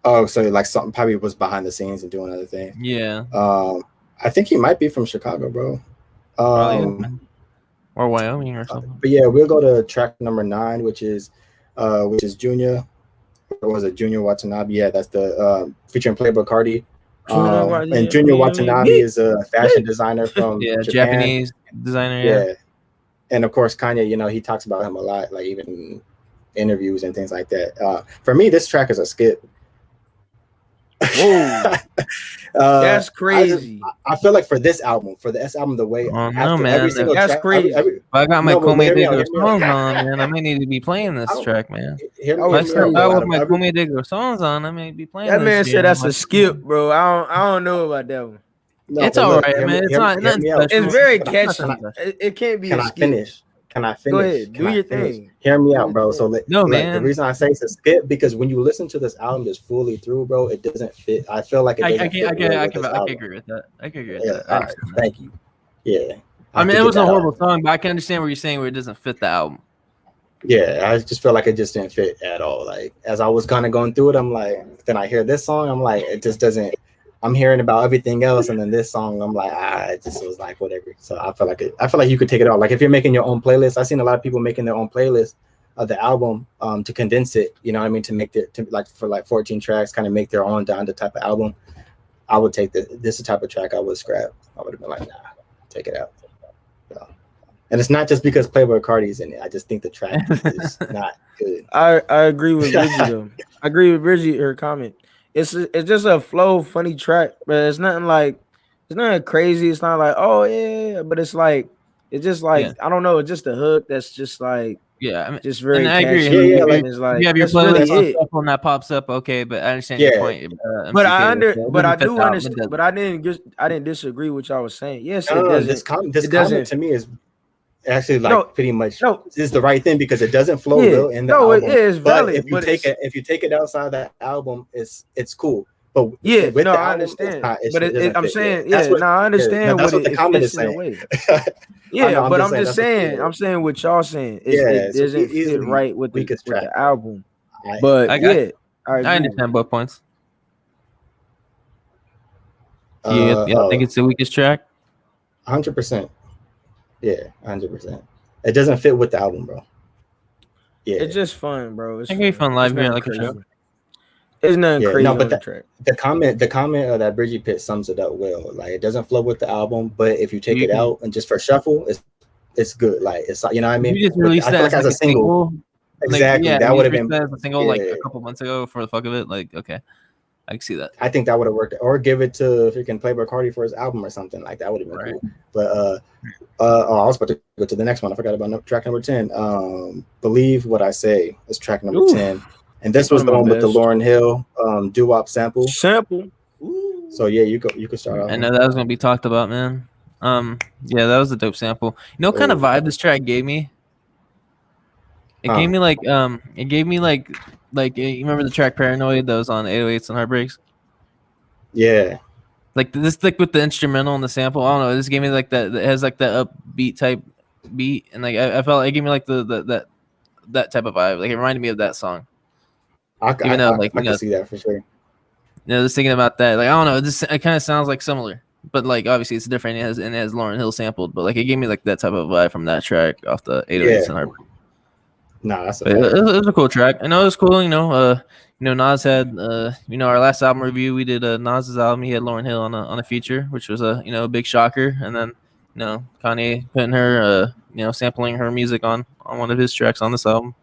Oh, so like something probably was behind the scenes and doing other things. Yeah. I think he might be from Chicago, bro. Or Wyoming or something. But yeah, we'll go to track number 9, which is Junior. Or was it Junior Watanabe? Yeah, that's the featuring Playboy Cardi. And Junior Watanabe is a fashion designer from Japan. Japanese designer. Yeah. And of course, Kanye, he talks about him a lot, like even in interviews and things like that. For me, this track is a skip. Whoa, that's crazy. I feel like for this album, the way man, that's track, crazy. I got my Kome Digger songs on, man. I may need to be playing this track, man. If I start out with my Kome Digger songs on, I may be playing. That man said that's a skip, bro. I don't know about that one. No, it's all right, man. It's not. It's very catchy. It can't be. Can I finish? Go ahead. Do your thing. Hear me out, bro. So man. The reason I say it's a skip because when you listen to this album just fully through, bro, it doesn't fit. I feel like I can agree with that. I can agree with that. All right, thank you. Yeah. I mean, it was a horrible song, but I can understand what you're saying where it doesn't fit the album. Yeah, I just feel like it just didn't fit at all. Like as I was kind of going through it, I'm like, then I hear this song, I'm like, it just doesn't. I'm hearing about everything else, and then this song, I'm like, it just was like whatever. So I feel like you could take it out. Like if you're making your own playlist, I've seen a lot of people making their own playlist of the album to condense it. You know what I mean? To make it for 14 tracks, kind of make their own Donda type of album. I would take this is the type of track I would scrap. I would have been like, nah, take it out. So, and it's not just because Playboy Cardi's in it. I just think the track is not good. I agree with Bridgie though. I agree with Bridgie, her comment. It's just a flow, funny track, but it's nothing crazy. It's not like, oh yeah, but it's just like I don't know, it's just a hook that's just like Yeah, I mean, just very and I catchy. agree. Yeah, like, it's like you have your that's really playlist on it. shuffle and that pops up. Okay, but I understand your point. But MCK, but I doesn't fit do the album, it understand. doesn't. But I didn't disagree with y'all was saying. Yes, it no, doesn't. this It comment doesn't. to me is actually like No, pretty much no. is the right thing because it doesn't flow Yeah, real in the no, it album. is But valid. if you take it outside that album, it's cool. But Yeah, with no, the I album, understand. it But doesn't I'm fit. saying, That's yeah, what. no, I No, understand that's what what the it comment fits is in a saying. way. I Yeah, know. I'm but just I'm saying just that's what the saying, I'm saying what y'all saying is yeah. it So doesn't fit easily right with weakest track. the album. I, But I yeah, I agree. understand both points. Yeah, I think it's the weakest track. 100%. Yeah, 100%. It doesn't fit with the album, bro. Yeah, It's just fun, bro. It's I agree, fun live It's here nothing like a crazy. show. It's nothing crazy no, but on the track. the comment that Bridgie Pitt sums it up well. Like it doesn't flow with the album, but if you take it out and just for shuffle, it's good. Like it's you know what I mean. You just released I feel like as a single. Exactly, like, that would have been as a single like a couple months ago for the fuck of it. Like, okay, I can see that. I think that would have worked, or give it to freaking Playboi Carti for his album or something like that would have been cool. But I was about to go to the next one. I forgot about track number 10. Believe What I Say is track number 10, and this was the one with the Lauryn Hill doo-wop sample. Ooh. So yeah, you could start off. I know that was gonna be talked about, man. Yeah, that was a dope sample. You know what kind of vibe this track gave me? It gave me like you remember the track Paranoid that was on 808s and Heartbreaks? Yeah. Like this with the instrumental and the sample. I don't know. This gave me like that. It has like that upbeat type beat, and like I felt it gave me like that type of vibe. Like it reminded me of that song. I can see that for sure. You know, just thinking about that. Like I don't know. It kind of sounds like similar, but like obviously it's different. It has Lauryn Hill sampled, but like it gave me like that type of vibe from that track off the 808s and Heartbreaks. No, that's it was a cool track. I know it was cool. Nas had our last album review. We did Nas's album. He had Lauryn Hill on a feature, which was a big shocker. And then Kanye putting her sampling her music on one of his tracks on this album.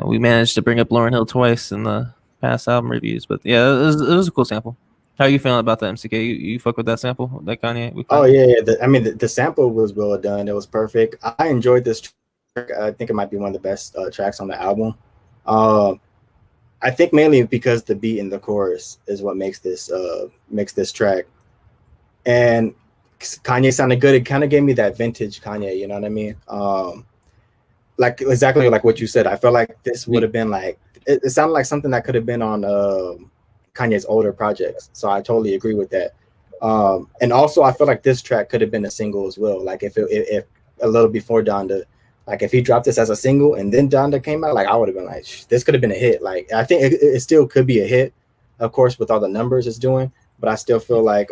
We managed to bring up Lauryn Hill twice in the past album reviews, but yeah, it was a cool sample. How are you feeling about that, MCK? You fuck with that sample, that Kanye? Oh yeah. The sample was well done. It was perfect. I enjoyed this track. I think it might be one of the best tracks on the album. I think mainly because the beat and the chorus is what makes this track. And Kanye sounded good. It kind of gave me that vintage Kanye, you know what I mean? Like exactly like what you said. I felt like this would have been like it sounded like something that could have been on Kanye's older projects. So I totally agree with that. And also I feel like this track could have been a single as well. Like if a little before Donda. Like if he dropped this as a single and then Donda came out, like I would have been like, this could have been a hit. Like I think it still could be a hit, of course, with all the numbers it's doing. But I still feel like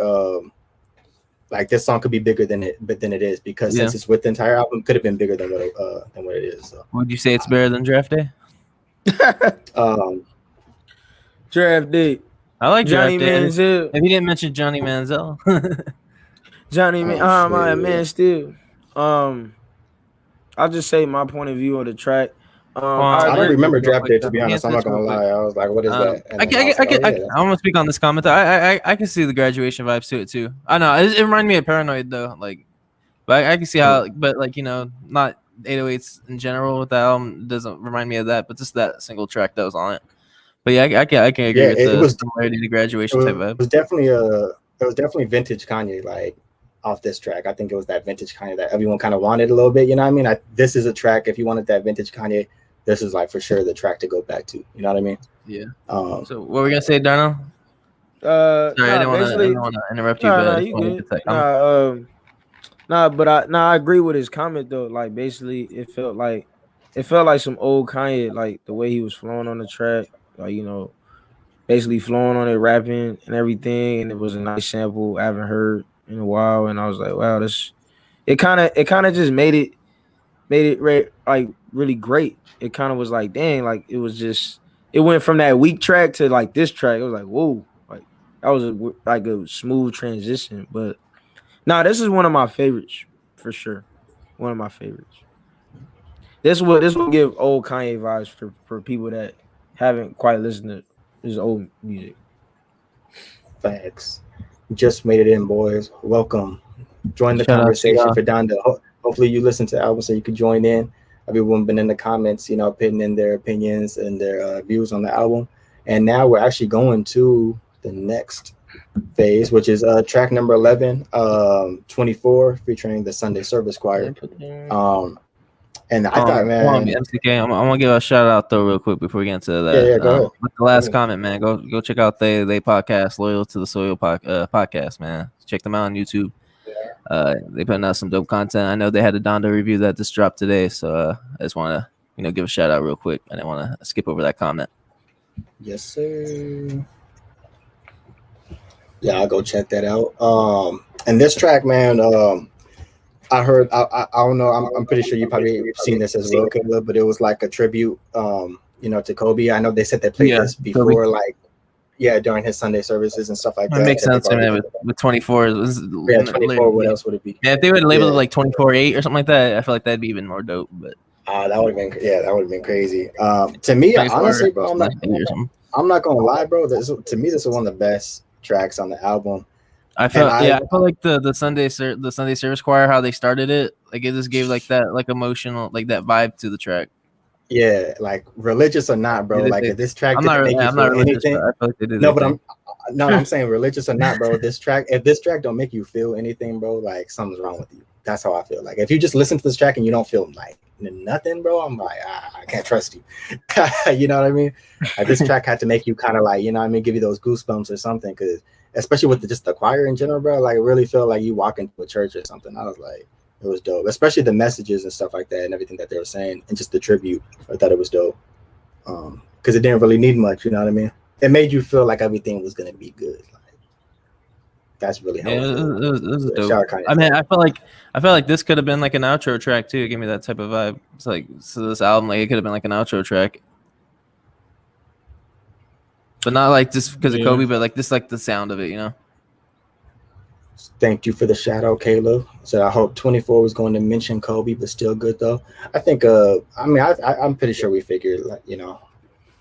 this song could be bigger than it is because since it's with the entire album, could have been bigger than what it is. So. Would you say it's better than Draft Day? Draft Day. I like Johnny Draft Day. Manziel. If you didn't mention Johnny Manziel, man, still. I'll just say my point of view on the track. I don't remember Draft Day, to be honest. I'm not gonna lie. I was like, what is that? I want to speak on this comment. I can see the graduation vibes to it too. I know it reminded me of Paranoid though. Like, but I can see how. But like not 808s in general with the album doesn't remind me of that. But just that single track that was on it. But yeah, I can agree with the similarity to graduation type vibe. It was definitely vintage Kanye. Like. Off this track, I think it was that vintage Kanye that everyone kind of wanted a little bit. You know what I mean? This is a track. If you wanted that vintage Kanye, this is like for sure the track to go back to. You know what I mean? Yeah. So what were we gonna say, Darno? Sorry, I didn't want to interrupt you, but you good. I agree with his comment though. Like basically, it felt like some old Kanye, like the way he was flowing on the track, like basically flowing on it, rapping and everything, and it was a nice sample I haven't heard in a while, and I was like, wow, it kind of just made it like really great. It kind of was like, dang, like it went from that weak track to like this track. It was like, whoa, like that was a smooth transition. But this is one of my favorites for sure. One of my favorites. This will give old Kanye vibes for people that haven't quite listened to his old music. Facts. Just made it in, boys. Welcome. Join the conversation for Donda. Hopefully you listen to the album so you can join in. Everyone been in the comments, putting in their opinions and their views on the album. And now we're actually going to the next phase, which is track number 11, 24, featuring the Sunday Service Choir. And I thought, man, MCK, I'm gonna give a shout out though real quick before we get into that. Yeah, go ahead. With the last comment, man, go check out they podcast, Loyal to the Soil podcast, man. Check them out on YouTube. They putting out some dope content. I know they had a Donda review that just dropped today, so I just want to give a shout out real quick. I didn't want to skip over that comment. Yes, sir. Yeah, I'll go check that out. And this track, man, I heard. I don't know. I'm pretty sure you probably seen this as well, Caleb. But it was like a tribute, to Kobe. I know they said they played this before, Kobe. During his Sunday services and stuff like that. It makes sense, man. With 24, 24. What else would it be? Yeah, if they would label it like 24/8 or something like that, I feel like that'd be even more dope. But that would have been crazy. To me, honestly, bro, I'm not gonna lie, bro. To me, this is one of the best tracks on the album. I felt like the Sunday Service Choir, how they started it, like it just gave like that like emotional, like that vibe to the track. Yeah, like religious or not, bro. Like if this track didn't make you feel anything. I feel like they did. I'm saying religious or not, bro. If this track don't make you feel anything, bro, like something's wrong with you. That's how I feel. Like if you just listen to this track and you don't feel like nothing, bro, I'm like, I can't trust you. You know what I mean? Like this track had to make you kind of like, give you those goosebumps or something, because especially with just the choir in general, bro, like it really felt like you walk into a church or something. I was like, it was dope, especially the messages and stuff like that and everything that they were saying and just the tribute. I thought it was dope because it didn't really need much, you know what I mean? It made you feel like everything was going to be good. Like, that's really how it was dope. I mean, I felt like this could have been like an outro track too. It gave me that type of vibe. It's like, so this album, like it could have been like an outro track. But not like just because of Kobe, but like just like the sound of it, Thank you for the shout out, Caleb. So I hope 24 was going to mention Kobe, but still good though. I think I'm pretty sure we figured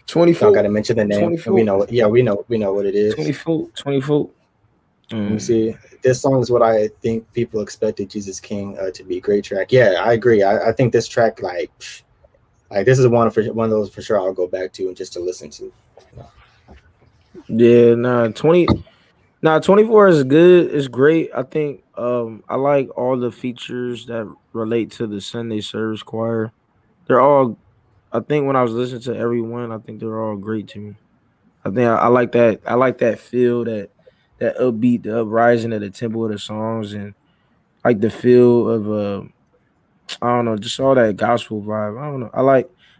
24. Got to mention the name. 24. We know what it is. 24. Let me see. This song is what I think people expected Jesus King to be. Great track. Yeah, I agree. I think this track like this is one of those for sure I'll go back to and just to listen to. Yeah, 24 is good. It's great. I think I like all the features that relate to the Sunday Service Choir. They're all, I think when I was listening to everyone, I think they're all great to me. I think I like that. I like that feel, that upbeat, the uprising of the tempo of the songs, and like the feel of I don't know, just all that gospel vibe. I don't know.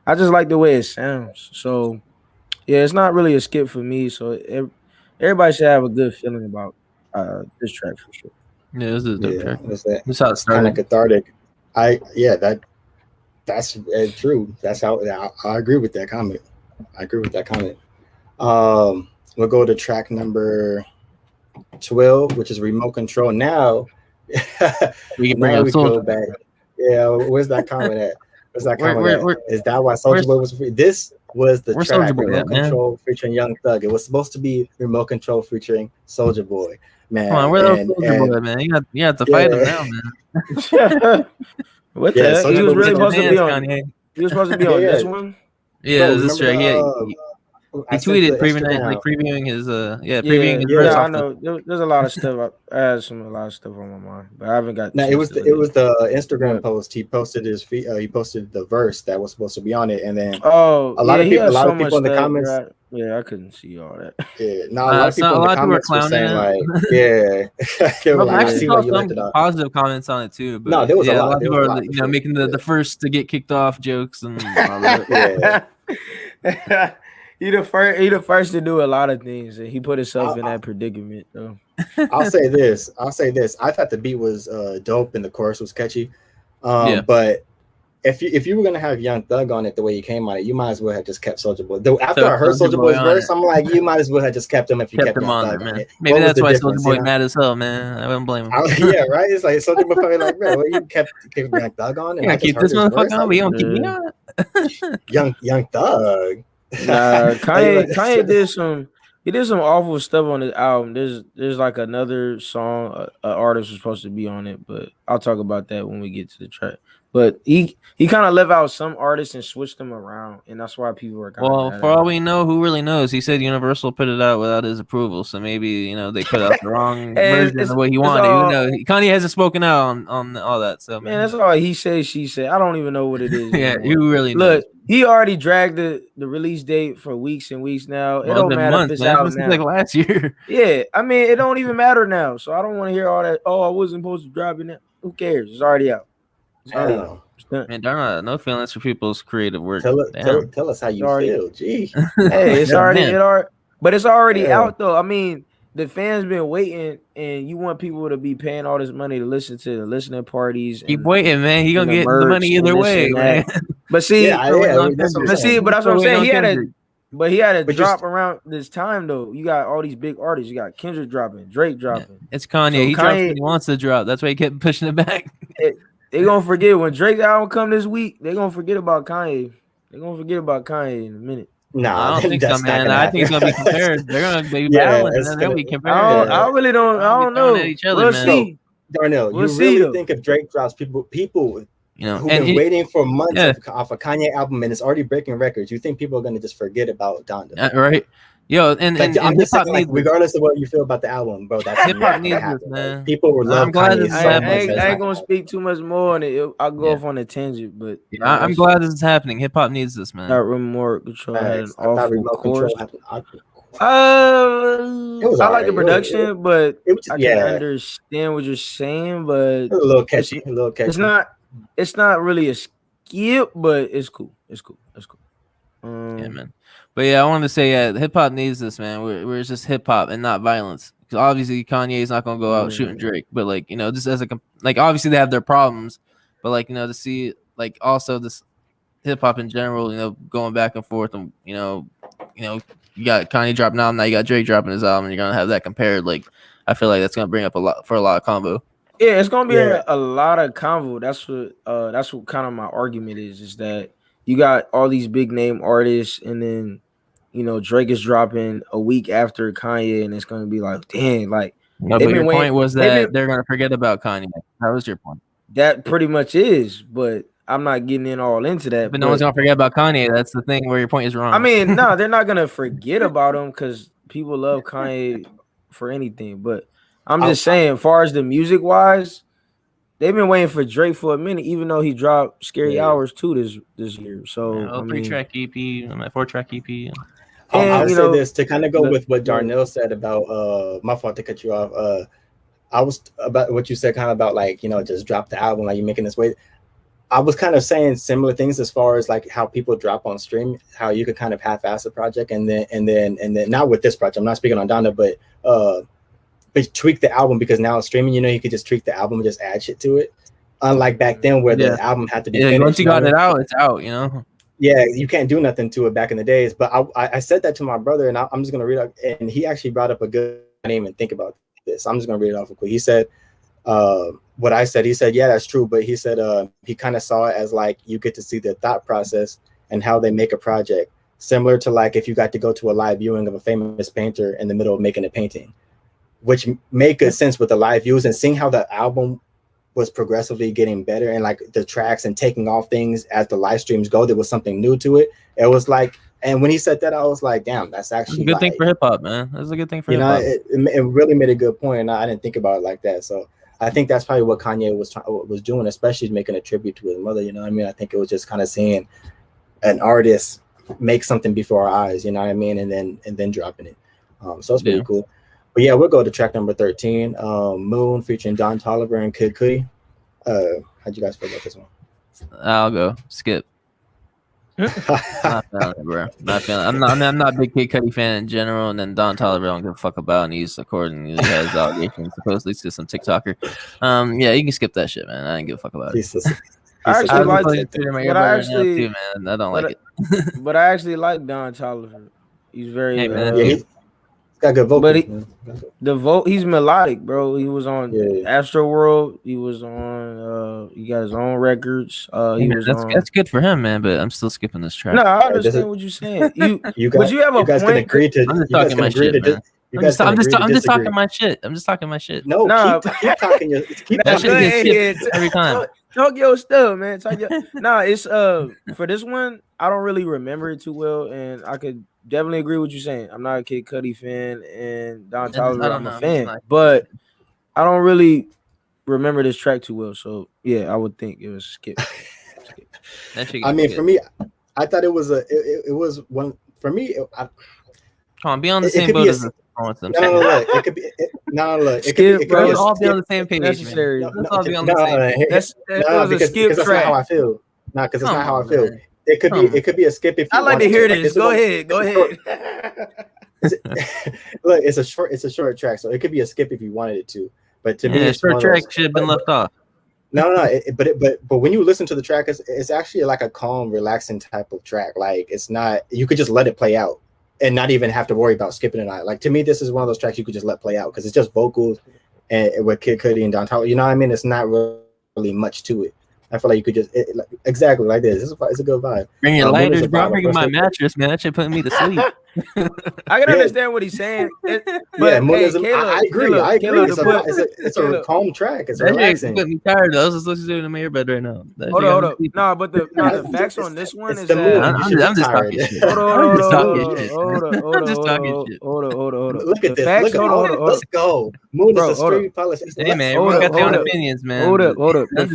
I just like the way it sounds. So yeah, it's not really a skip for me. So everybody should have a good feeling about this track for sure. Yeah, this is a dope track. That's how it's kind of cathartic. That's true. That's how I agree with that comment. We'll go to track number 12, which is Remote Control. Now we can bring up go back. Yeah, where's that comment at? Is that why Soulja Boy was free? This was the track Remote Control featuring Young Thug. It was supposed to be Remote Control featuring Soulja Boy. Man, come on, where Soulja Boy, man? You have to fight him now, man. What the heck? He was really supposed to be on. He was supposed to be on this one. Yeah, this track. He tweeted previewing his previewing his verse. I know there's a lot of stuff. I had a lot of stuff on my mind, but I haven't got. It was the Instagram post. He posted his he posted the verse that was supposed to be on it, and then a lot of people in the comments. I couldn't see all that. Yeah, a lot of people in the comments were saying like, they were like, I see why you left it up. Positive comments on it too, but no, there was a lot of people are making the first to get kicked off jokes and all that. Yeah. He the first to do a lot of things, and he put himself in that predicament. Though. I'll say this. I thought the beat was dope and the chorus was catchy. But if you were gonna have Young Thug on it the way he came on it, you might as well have just kept Soulja Boy. After I heard Soulja Boy's verse, I'm like, you might as well have just kept him if you kept him on there, man. Maybe that's why Soulja Boy mad as hell, man. I wouldn't blame him. Yeah, right. It's like Soulja Boy probably like, bro, you kept Young Thug on, and I keep this motherfucker on. We don't keep me on. Young Thug. Nah, Kanye did some awful stuff on his album. There's like another song, an artist was supposed to be on it, but I'll talk about that when we get to the track. But he kind of left out some artists and switched them around, and that's why people are kind of. Well, for all we know, who really knows? He said Universal put it out without his approval, so maybe they put out the wrong version of what he wanted. Who knows? Kanye hasn't spoken out on all that. So man, that's all he said. She said, I don't even know what it is. Yeah, who really knows? Look, he already dragged the release date for weeks and weeks now. It don't matter if it's out now. Like last year. Yeah, I mean, it don't even matter now. So I don't want to hear all that. Oh, I wasn't supposed to drop it now. Who cares? It's already out. Man, darn, no feelings for people's creative work. Tell us how you feel. Gee, hey, it's already but it's already out though. I mean, the fans been waiting, and you want people to be paying all this money to listen to the listening parties. Keep waiting, man. He gonna get the money either way, man. But see, but that's what I'm saying. He had to drop around this time though. You got all these big artists. You got Kendrick dropping, Drake dropping. Yeah, it's Kanye. So he drops when he wants to drop. That's why he kept pushing it back. They gonna forget when Drake's album come this week. They gonna forget about Kanye. They gonna forget about Kanye in a minute. No, I don't think so, man. I think it's gonna be compared. They're gonna be battling, and then they'll be compared. I really don't. I don't know. We'll see. Darnell, you really think if Drake drops, people who've been waiting for months off a Kanye album and it's already breaking records, you think people are gonna just forget about Donda? Right. Yo, and just saying, like, regardless of what you feel about the album, bro, that's hip hop needs this, man. People will love Kanye. I ain't gonna speak too much more on it. I'll go off on a tangent, but I'm glad this is happening. Hip hop needs this, man. That remote control had an awful chorus. I like the production, but I can understand what you're saying. But a little catchy. It's not really a skip, but it's cool. It's cool. Yeah, man. But yeah, I wanted to say, hip hop needs this, man. Where it's just hip hop and not violence. Because obviously Kanye is not gonna go out shooting Drake, but just as obviously they have their problems, but to see also this hip hop in general, going back and forth, and you got Kanye dropping album, now you got Drake dropping his album, and you're gonna have that compared. I feel like that's gonna bring up a lot of convo. Yeah, it's gonna be a lot of convo. That's what kind of my argument is that you got all these big name artists, and then Drake is dropping a week after Kanye, and it's gonna be like, dang, like. No, but your point was that they're gonna forget about Kanye. That was your point. That pretty much is, but I'm not getting in all into that. But no one's gonna forget about Kanye. That's the thing where your point is wrong. I mean, no, they're not gonna forget about him because people love Kanye for anything. But I'm just saying, as far as the music wise, they've been waiting for Drake for a minute, even though he dropped Scary Hours 2 this year. So 3-track EP, 4-track EP. I'll say this to kind of go with what Darnell said about my fault to cut you off. I was about what you said, kind of about just drop the album, like you're making this way. I was kind of saying similar things as far as how people drop on stream, how you could kind of half-ass a project and then not with this project. I'm not speaking on Donda, but tweak the album because now streaming, you could just tweak the album and just add shit to it. Unlike back then where the album had to be finished. Once you got it out, it's out, Yeah, you can't do nothing to it back in the days. But I said that to my brother, and I'm just gonna read it. And he actually brought up a good. I didn't even think about this. I'm just gonna read it off real quick. He said, "What I said." He said, "Yeah, that's true." But he said, he kind of saw it as you get to see the thought process and how they make a project, similar to if you got to go to a live viewing of a famous painter in the middle of making a painting, which make good sense with the live views and seeing how the album was progressively getting better and the tracks and taking off things as the live streams go. There was something new to it. It was and when he said that, I was like, damn, that's actually a good thing for hip hop, man. That's a good thing for hip hop. It really made a good point, and I didn't think about it like that. So I think that's probably what Kanye was doing, especially making a tribute to his mother. You know what I mean? I think it was just kind of seeing an artist make something before our eyes. You know what I mean? And then dropping it. So it's pretty cool. But yeah, we'll go to track number 13, Moon, featuring Don Toliver and Kid Cudi. How'd you guys feel about this one? I'll go. Skip. Not feeling it, bro. Not feeling it. I'm not a big Kid Cudi fan in general, and then Don Toliver don't give a fuck about, and he's accordingly he has allegations supposedly to some TikToker. Yeah, you can skip that shit, man. I didn't give a fuck about it. I actually like it, but I don't like it. But I actually like Don Toliver. He's very he's got good vocals. But he's melodic, bro. He was on Astro World. He was on. He got his own records. That's good for him, man. But I'm still skipping this track. No, I understand what you're saying. You guys can agree to. I'm just talking my shit, man. I'm just talking my shit. I'm just talking my shit. No, keep talking. Keep that shit gets skipped every time. Talk your stuff, man. Nah, it's for this one, I don't really remember it too well, and I could definitely agree with you saying. I'm not a Kid Cudi fan, and Don Toliver, I'm a fan, but I don't really remember this track too well. So yeah, I would think it was skip. I mean, for me, I thought it was it was one for me. Come on, be on the same boat as them. It could be. It could all be on the same page. Necessary. Let's all be on the same page. Because that's not how I feel. No, because it's not how I feel. It could be. It could be a skip if you. I like to hear this. Go ahead. Look, it's a short track, so it could be a skip if you wanted it to. But to me, a short track should have been left off. But when you listen to the track, it's actually like a calm, relaxing type of track. Like it's not. You could just let it play out and not even have to worry about skipping it out. Like to me, this is one of those tracks you could just let play out because it's just vocals and with Kid Cudi and Don Toliver. You know what I mean? It's not really much to it. I feel like you could just exactly like this. It's a good vibe. Bring your lighters, bro. Bring my mattress, man. That shit putting me to sleep. I can understand what he's saying. But I agree. It's a calm track. It's relaxing. Put me tired. I was just listening to it in my earbud right now. Hold on. No, but the facts on this one is that I'm just talking shit. Hold on. Look at this. Let's go. Moon is a straight politician. Hey man, everyone got their own opinions, man. Hold up. The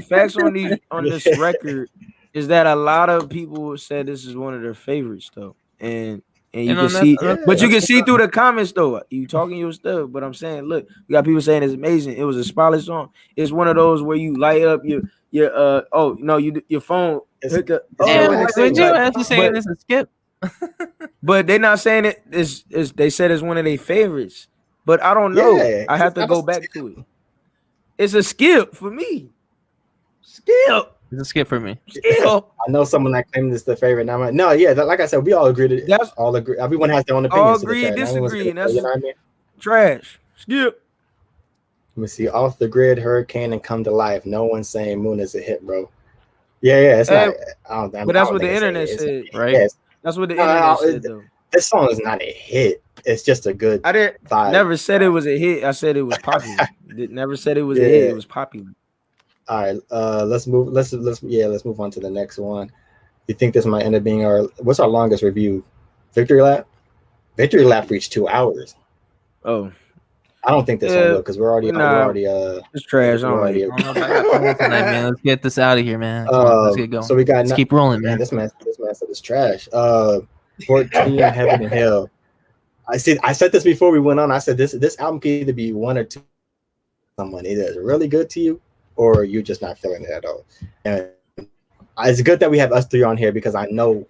facts on this record is that a lot of people said this is one of their favorites though, and you can see, but you can see through the comments though. You talking your stuff, but I'm saying, look, you got people saying it's amazing. It was a spotless song. It's one of those where you light up your your phone. Hit the, you saying this is skip, but they're not saying it is. They said it's one of their favorites, but I don't know. Yeah, I have to go back to it. It's a skip for me. Skip. It's a skip for me. Skip. I know someone that claimed this the favorite. Now, like I said, we all agree. All agree. Everyone has their own opinion. All agree, disagree, and that's, you know what I mean? Trash. Skip. Let me see. Off the Grid, Hurricane, and Come to Life. No one's saying Moon is a hit, bro. Yeah. It's not. But that's what the internet said, right? Yes. That's what the internet said, though. This song is not a hit. It's just a good. I didn't. Vibe. Never said it was a hit. I said it was popular. Never said it was a hit. It was popular. All right. Let's move. Let's move on to the next one. You think this might end up being what's our longest review? Victory Lap. Victory Lap reached 2 hours. Oh. I don't think this one will because we're already it's trash. Man. Let's get this out of here, man. Let's get going. So we got let's keep rolling, man. This man said it's trash. 14 Heaven and Hell. I said this before we went on. I said this album can either be one or two. Someone either it's really good to you or you're just not feeling it at all. And it's good that we have us three on here because I know.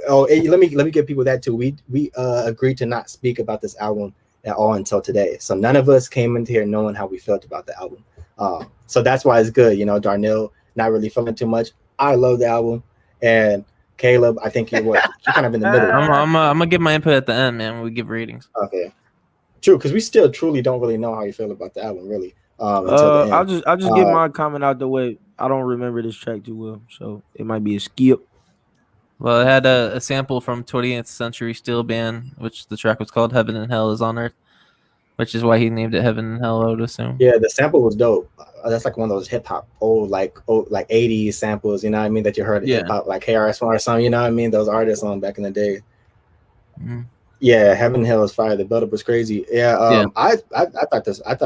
Oh, hey, let me give people that too. We agreed to not speak about this album at all until today. So none of us came into here knowing how we felt about the album. So that's why it's good. You know, Darnell not really feeling too much. I love the album, and Caleb, I think you're kind of in the middle. I'm gonna give my input at the end, man. When we give ratings. Okay, true, because we still truly don't really know how you feel about the album, really. I'll just get my comment out the way. I don't remember this track too well, so it might be a skip. Well, it had a sample from 20th Century Steel Band, which the track was called "Heaven and Hell Is on Earth," which is why he named it "Heaven and Hell." I would assume. Yeah, the sample was dope. That's like one of those hip hop old 80s samples. You know what I mean? That you heard hip hop like KRS-One or something. You know what I mean? Those artists on back in the day. Mm-hmm. Yeah, Heaven and Hell is fire. The build up was crazy. Yeah, I thought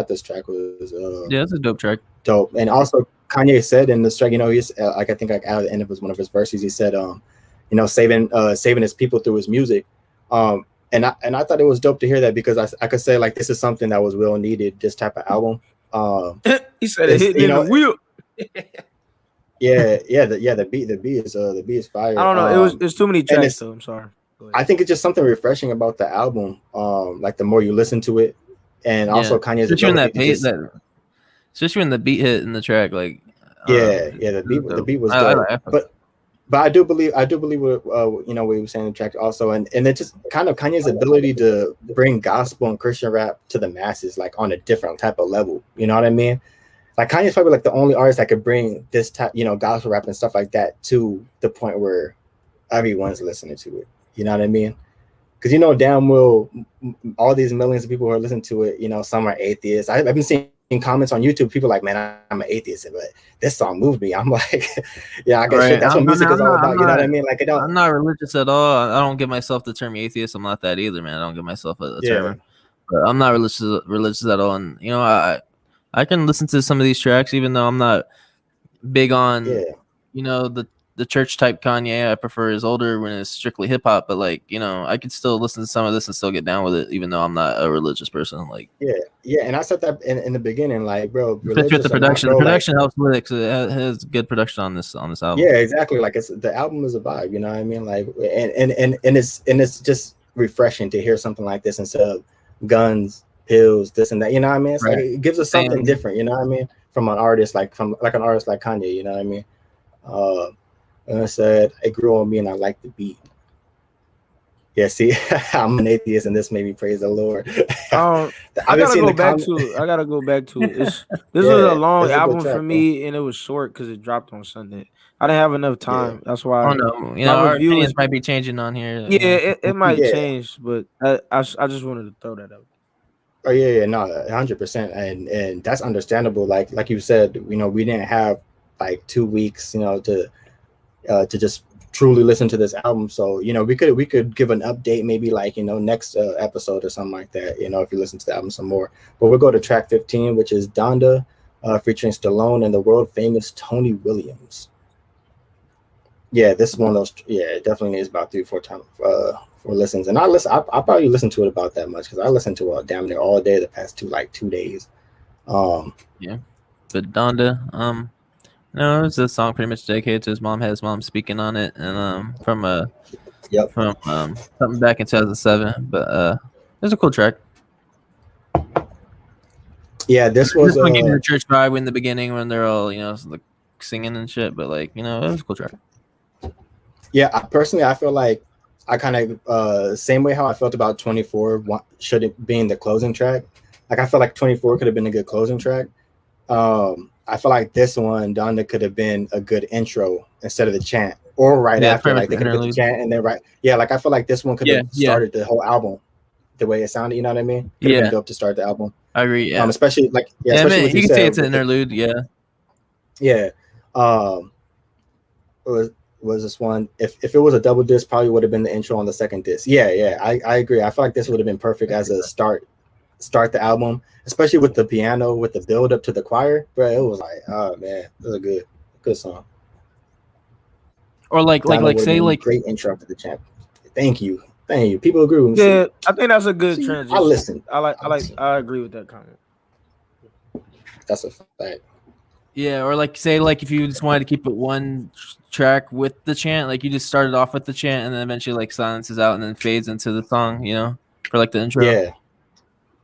this track was it's a dope track. Dope, and also Kanye said in this track, you know, he's I think at the end of one of his verses, he said, you know, saving his people through his music. And I thought it was dope to hear that because I could say like this is something that was well needed. This type of album. He said it hit in the wheel. The beat is fire. I don't know. It's too many tracks though. I'm sorry. I think it's just something refreshing about the album. Like the more you listen to it, and also Kanye's especially when the beat hit in the track, like the beat was dope. But I do believe what you know what he was saying in the track also, and it just kind of Kanye's ability to bring gospel and Christian rap to the masses like on a different type of level. You know what I mean? Like Kanye's probably like the only artist that could bring this type, you know, gospel rap and stuff like that to the point where everyone's listening to it. You know what I mean? Because damn well all these millions of people who are listening to it, you know, some are atheists. I've been seeing comments on YouTube, people like, man, I'm an atheist, but this song moved me. I'm like, yeah, I guess Right. that's what music is all about. You know what I mean? Like, I'm not religious at all. I don't give myself the term atheist. I'm not that either, man. I don't give myself a term. But I'm not religious at all. And you know, I can listen to some of these tracks, even though I'm not big on, you know, the church type Kanye. I prefer his older when it's strictly hip hop. But like, you know, I could still listen to some of this and still get down with it, even though I'm not a religious person. Like, yeah. And I said that in the beginning, like, bro, with the production, the production helps with it because it has good production on this album. Yeah, exactly. Like, it's the album is a vibe. You know what I mean? Like, and it's just refreshing to hear something like this instead of guns, pills, this and that. You know what I mean? It's like it gives us something different. You know what I mean? From an artist like Kanye. You know what I mean? And I said it grew on me, and I like the beat. Yeah, see, I'm an atheist, and this made me praise the Lord. I gotta go back to it. This was a long album for me, and it was short because it dropped on Sunday. I didn't have enough time. That's why. Oh no, you know, our opinions might be changing on here. Yeah, it might change, but I just wanted to throw that out. Oh yeah, no, 100%, and that's understandable. Like you said, you know, we didn't have like 2 weeks, you know, to just truly listen to this album. So, you know, we could give an update, maybe like, you know, next episode or something like that, you know, if you listen to the album some more. But we'll go to track 15, which is Donda, featuring Stallone and the world famous Tony Williams. Yeah, this is one of those. Yeah, it definitely needs about 3-4 times for listens. And I probably listen to it about that much because I listened to it damn near all day the past 2 days. Yeah, but Donda, no, it's a song pretty much dedicated to his mom. Had his mom speaking on it, and from something back in 2007. But it's a cool track. Yeah, this was getting the church vibe in the beginning when they're all, you know, like singing and shit. But like, you know, it was a cool track. Yeah, I feel like I kind of same way how I felt about 24 should it being the closing track. Like, I feel like 24 could have been a good closing track. I feel like this one, Donda, could have been a good intro instead of the chant, or after. Like, they could have put the chant and then like I feel like this one could have started the whole album the way it sounded. You know what I mean? Could have been dope to start the album. I agree. Yeah. Especially like especially man, you can say it's an interlude. Yeah. Yeah. Was this one? If it was a double disc, probably would have been the intro on the second disc. Yeah. I agree. I feel like this would have been perfect as a start the album, especially with the piano, with the build up to the choir, bro. It was like, oh man, it was a good song. Or like say like great intro to the chant. Thank you. People agree with me. Yeah, I think that's a good transition. I listen. I agree with that comment. That's a fact. Yeah, or like say like if you just wanted to keep it one track with the chant, like you just started off with the chant and then eventually like silences out and then fades into the song, you know, for like the intro. Yeah.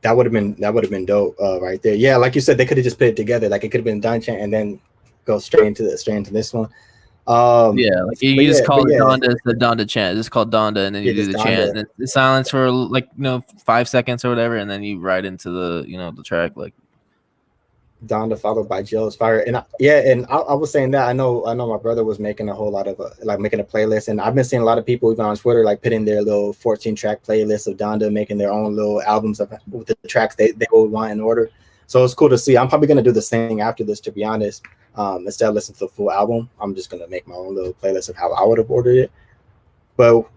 That would have been dope right there. Yeah, like you said, they could have just put it together. Like, it could have been done chant and then go straight into this one. Like you just call it Donda, the Donda chant. It's called Donda, and then you do the chant, and then the silence for like 5 seconds or whatever, and then you ride into the the track like Donda followed by Joe's Fire. And I was saying that I know my brother was making a whole lot of making a playlist, and I've been seeing a lot of people even on Twitter like putting their little 14-track playlist of Donda, making their own little albums with the tracks they would want in order. So it's cool to see. I'm probably gonna do the same thing after this, to be honest. Instead of listening to the full album, I'm just gonna make my own little playlist of how I would have ordered it. But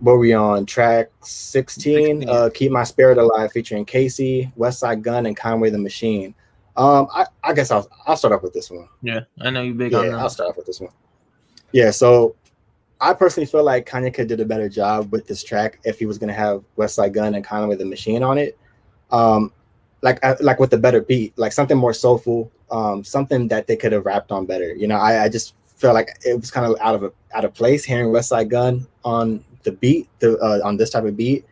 were we on track 16? Keep My Spirit Alive, featuring Casey, Westside Gunn, and Conway the Machine. I guess I'll start off with this one. Yeah, I know you big on that. I'll start off with this one. Yeah, so I personally feel like Kanye could did a better job with this track if he was gonna have Westside Gunn and Conway the Machine on it. Like with a better beat, like something more soulful, something that they could have rapped on better. You know, I just felt like it was kind of out of place hearing Westside Gunn on the beat, on this type of beat.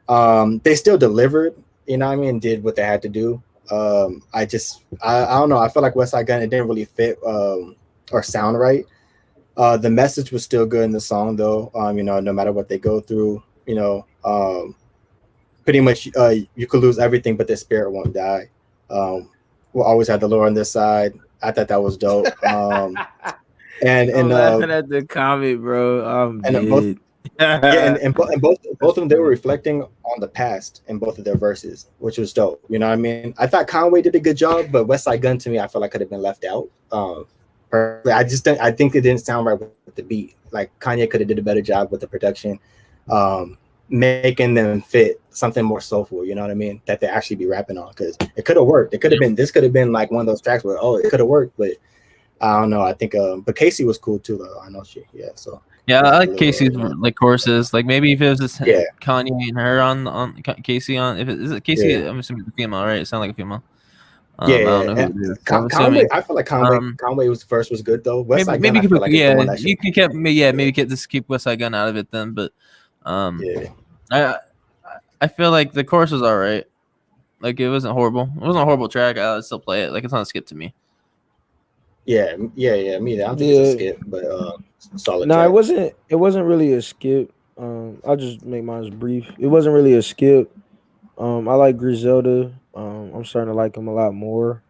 They still delivered, you know what I mean, did what they had to do. I don't know. I feel like Westside Gunn, it didn't really fit or sound right. The message was still good in the song though. No matter what they go through, pretty much you could lose everything, but the spirit won't die. We'll always have the Lord on this side. I thought that was dope. And I'm laughing at the comment, bro. Yeah, and both of them, they were reflecting on the past in both of their verses, which was dope. You know what I mean? I thought Conway did a good job, but West Side Gun to me, I feel like could have been left out. I think it didn't sound right with the beat. Like Kanye could have did a better job with the production, making them fit something more soulful. You know what I mean? That they actually be rapping on, because it could have worked. It could have been. This could have been like one of those tracks where it could have worked, but I don't know. I think but Casey was cool too, though. I know so. Yeah, I like Casey's like choruses. Like maybe if it was just Kanye and her on Casey on. If is it Casey, I'm assuming it's a female, right? It sounds like a female. I don't know who it is. Conway, I feel like Conway's verse was good though. West Side Gun, maybe you can keep West Side Gun out of it then. But I feel like the chorus was all right. Like it wasn't horrible. It wasn't a horrible track. I would still play it. Like it's not a skip to me. Yeah. Me either. I don't think it's a skip, but solid. No, it wasn't really a skip. I'll just make mine brief. It wasn't really a skip. I like Griselda. I'm starting to like him a lot more.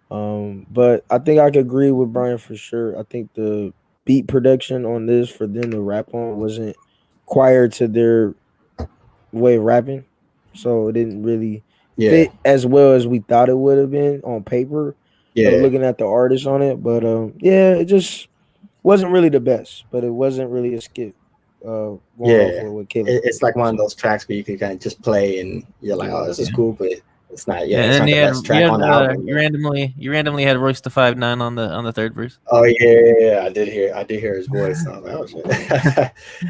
But I think I could agree with Brian for sure. I think the beat production on this for them to rap on wasn't choir to their way of rapping, so it didn't really fit as well as we thought it would have been on paper. Looking at the artist on it, but it just wasn't really the best, but it wasn't really a skip. It's like one of those tracks where you can kind of just play and you're like, oh, this is cool, but it's not. And then the best track on the album. You randomly had Royce the 5'9" on the third verse. Oh yeah, I did hear his voice. So I was like, oh shit.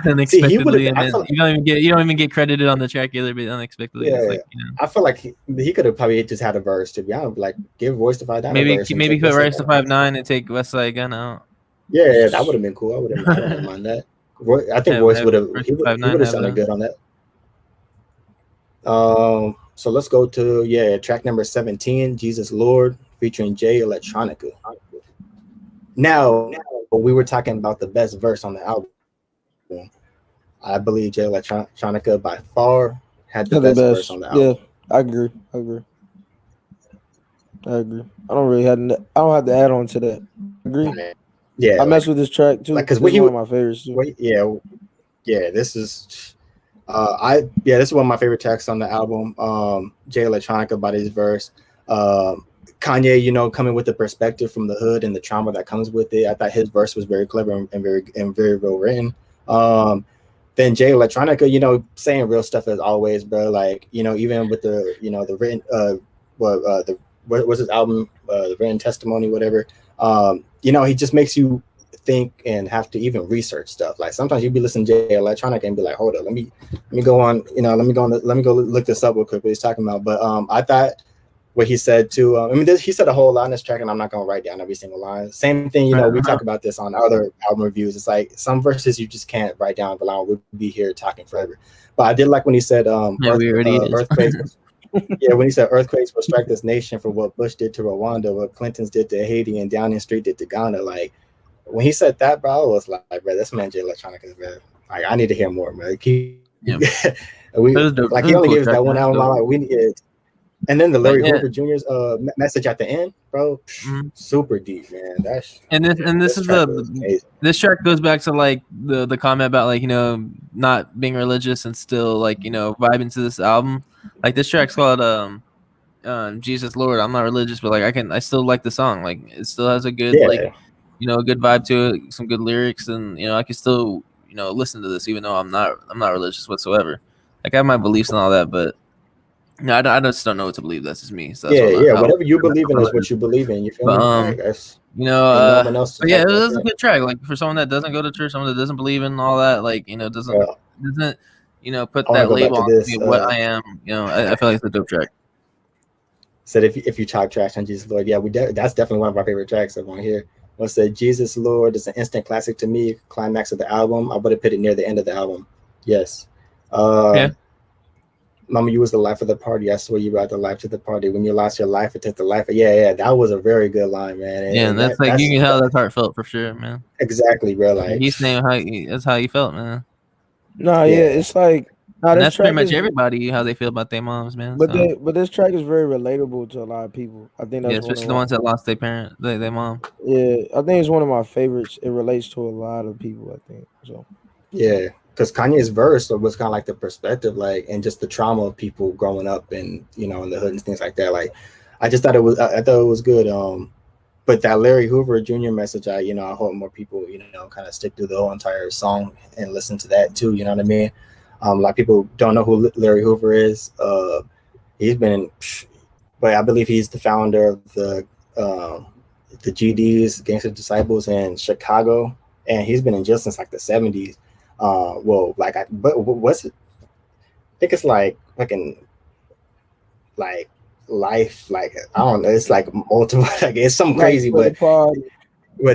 Unexpectedly, you don't even get credited on the track either, but unexpectedly. Yeah, like, I feel like he could have probably just had a verse, to be honest. Like give Royce the 5'9" maybe put Royce the 5'9" and take West Side Gun out. Yeah, that would have been cool. I wouldn't mind that. I think Royce would have sounded good on that. So let's go to track number 17, Jesus Lord, featuring Jay Electronica. Now we were talking about the best verse on the album. I believe Jay Electronica by far had the best verse on the album. Yeah, I agree. I don't have to add on to that. I agree. Yeah, I mess with this track too. Because one of my favorites too. This is this is one of my favorite tracks on the album. Jay Electronica by his verse. Kanye, coming with the perspective from the hood and the trauma that comes with it. I thought his verse was very clever and very well written. Then Jay Electronica, saying real stuff as always, bro. Like, even with the the written what's his album, the written testimony, whatever. He just makes you think and have to even research stuff. Like sometimes you'd be listening to Jay Electronica and be like, hold up, let me go on, let me go look this up real quick what he's talking about. But I thought what he said too, he said a whole lot in this track and I'm not gonna write down every single line. Same thing, we talk about this on other album reviews. It's like some verses you just can't write down the line. We'll be here talking forever. But I did like when he said earthquakes. Yeah, when he said earthquakes will strike this nation for what Bush did to Rwanda, what Clinton's did to Haiti, and Downing Street did to Ghana. Like when he said that, bro, I was like, bro, this man Jay Electronica, man. Like I need to hear more, man. He only gave us that one album. Like we need it. And then the Larry Hoover Jr.'s message at the end, bro, super deep, man. This track goes back to like the comment about like not being religious and still like vibing to this album. Like this track's called Jesus Lord. I'm not religious, but like I still like the song. Like it still has a good a good vibe to it, some good lyrics, and I can still listen to this even though I'm not religious whatsoever. Like I have my beliefs and all that, but. No, I just don't know what to believe. That's just me. So whatever you believe in is what you believe in. You feel me? It was a good track. Like for someone that doesn't go to church, someone that doesn't believe in all that, like doesn't put that label on me what I am. I feel like it's a dope track. Said if you talk trash on Jesus Lord, that's definitely one of our favorite tracks of on here. One said Jesus Lord is an instant classic to me. Climax of the album. I would have put it near the end of the album. Yes. Mama, you was the life of the party. I swear you brought the life to the party. When you lost your life, it took the life. That was a very good line, man. And that's you can tell that's heartfelt for sure, man. Exactly, bro. Like he's saying that's how you felt, man. It's like that's pretty much everybody how they feel about their moms, man. But this track is very relatable to a lot of people. I think that's especially the ones that lost their parent, their mom. Yeah, I think it's one of my favorites. It relates to a lot of people. I think so. Yeah. because Kanye's verse was kind of like the perspective, like, and just the trauma of people growing up and, you know, in the hood and things like that. Like, I just thought I thought it was good. But that Larry Hoover Jr. message, I hope more people, you know, kind of stick through the whole entire song and listen to that too. You know what I mean? A lot of people don't know who Larry Hoover is. He's been, but I believe he's the founder of the GDs, Gangster Disciples in Chicago, and he's been in jail since like the 70s. But what's it? I think it's like fucking like life, like I don't know. It's like multiple, like it's something crazy, but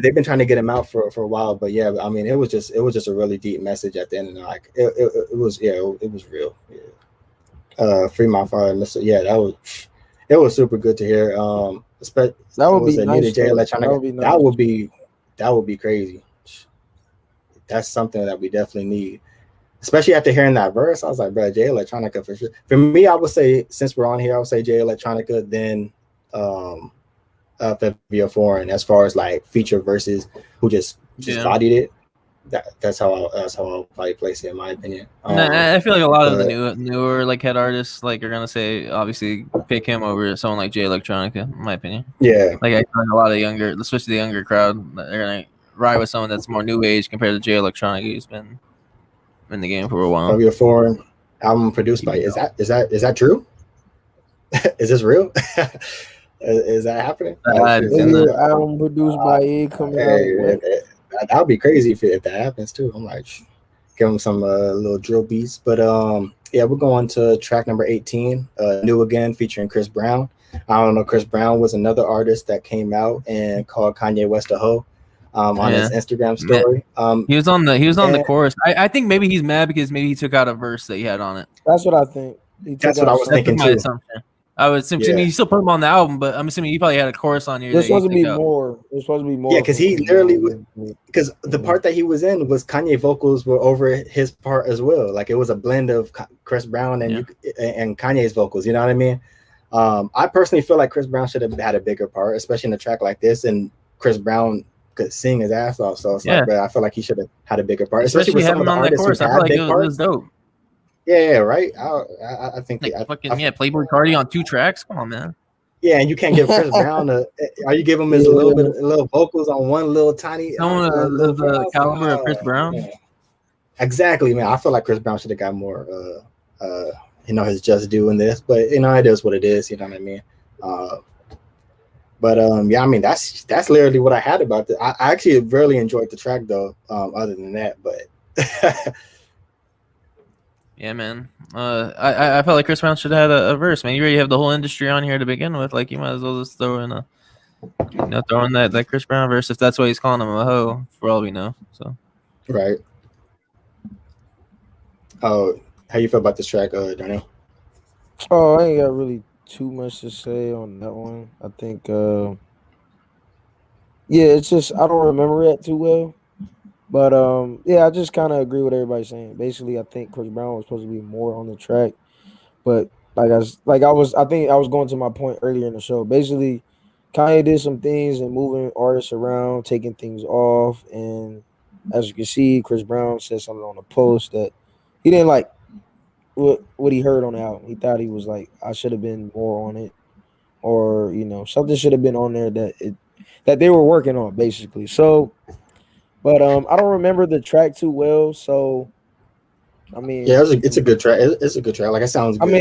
they've been trying to get him out for a while. But yeah, I mean, it was just a really deep message at the end, and like it was real. Yeah. Free my father, Mr. Yeah, it was super good to hear. That would be nice. That would be crazy. That's something that we definitely need, especially after hearing that verse. I was like, bro, Jay Electronica for sure. For me, I would say, since we're on here, I would say Jay Electronica, then Fabio Foreign, as far as like feature verses who just bodied it. That's how I'll probably place it, in my opinion. I feel like a lot of the newer like head artists like are gonna say obviously pick him over someone like Jay Electronica, in my opinion. Yeah, like I feel like a lot of younger, especially the younger crowd, they're gonna ride with someone that's more new age compared to Jay Electronica, who's been in the game for a while. Fabio Foreign album produced by is that true? Is this real? Is that happening? Album produced by E coming out. That would be crazy if that happens too. I'm like, give them some little drill beats. But yeah, we're going to track number 18, New Again, featuring Chris Brown. I don't know, Chris Brown was another artist that came out and called Kanye West a hoe on his Instagram story. He was on the chorus. I think maybe he's mad because maybe he took out a verse that he had on it. That's what I think. That's what I was thinking too. I would assume he still put him on the album, but I'm assuming he probably had a chorus on here. There's supposed to be more. There's supposed to be more. Yeah, because he literally, because the part that he was in was Kanye vocals were over his part as well. Like it was a blend of Chris Brown and Kanye's vocals. You know what I mean? I personally feel like Chris Brown should have had a bigger part, especially in a track like this. And Chris Brown could sing his ass off. So it's like, bro, I feel like he should have had a bigger part, especially with some of the artists who had big parts. It was dope. Yeah, right. I think Playboy Cardi on 2 tracks. Come on, man. Yeah, and you can't give Chris Brown you give him his little vocals on one little tiny the caliber of Chris Brown. Yeah. Exactly, man. I feel like Chris Brown should have got more his just due in this, but it is what it is, you know what I mean? Yeah, I mean that's literally what I had about this. I actually really enjoyed the track though, other than that, but yeah, man. I felt like Chris Brown should have had a verse, man. You already have the whole industry on here to begin with. Like, you might as well just throw in that Chris Brown verse if that's why he's calling him a hoe, for all we know. So, right. Oh, how you feel about this track, Darnell? Oh, I ain't got really too much to say on that one. I think, it's just I don't remember it too well. But I just kind of agree with everybody saying. Basically, I think Chris Brown was supposed to be more on the track, but I think I was going to my point earlier in the show. Basically, Kanye did some things and moving artists around, taking things off, and as you can see, Chris Brown said something on the post that he didn't like what he heard on the album. He thought he was like, I should have been more on it, or something should have been on there that they were working on, basically. So. But I don't remember the track too well, so I mean, it's a good track. It's a good track. Like it sounds good. I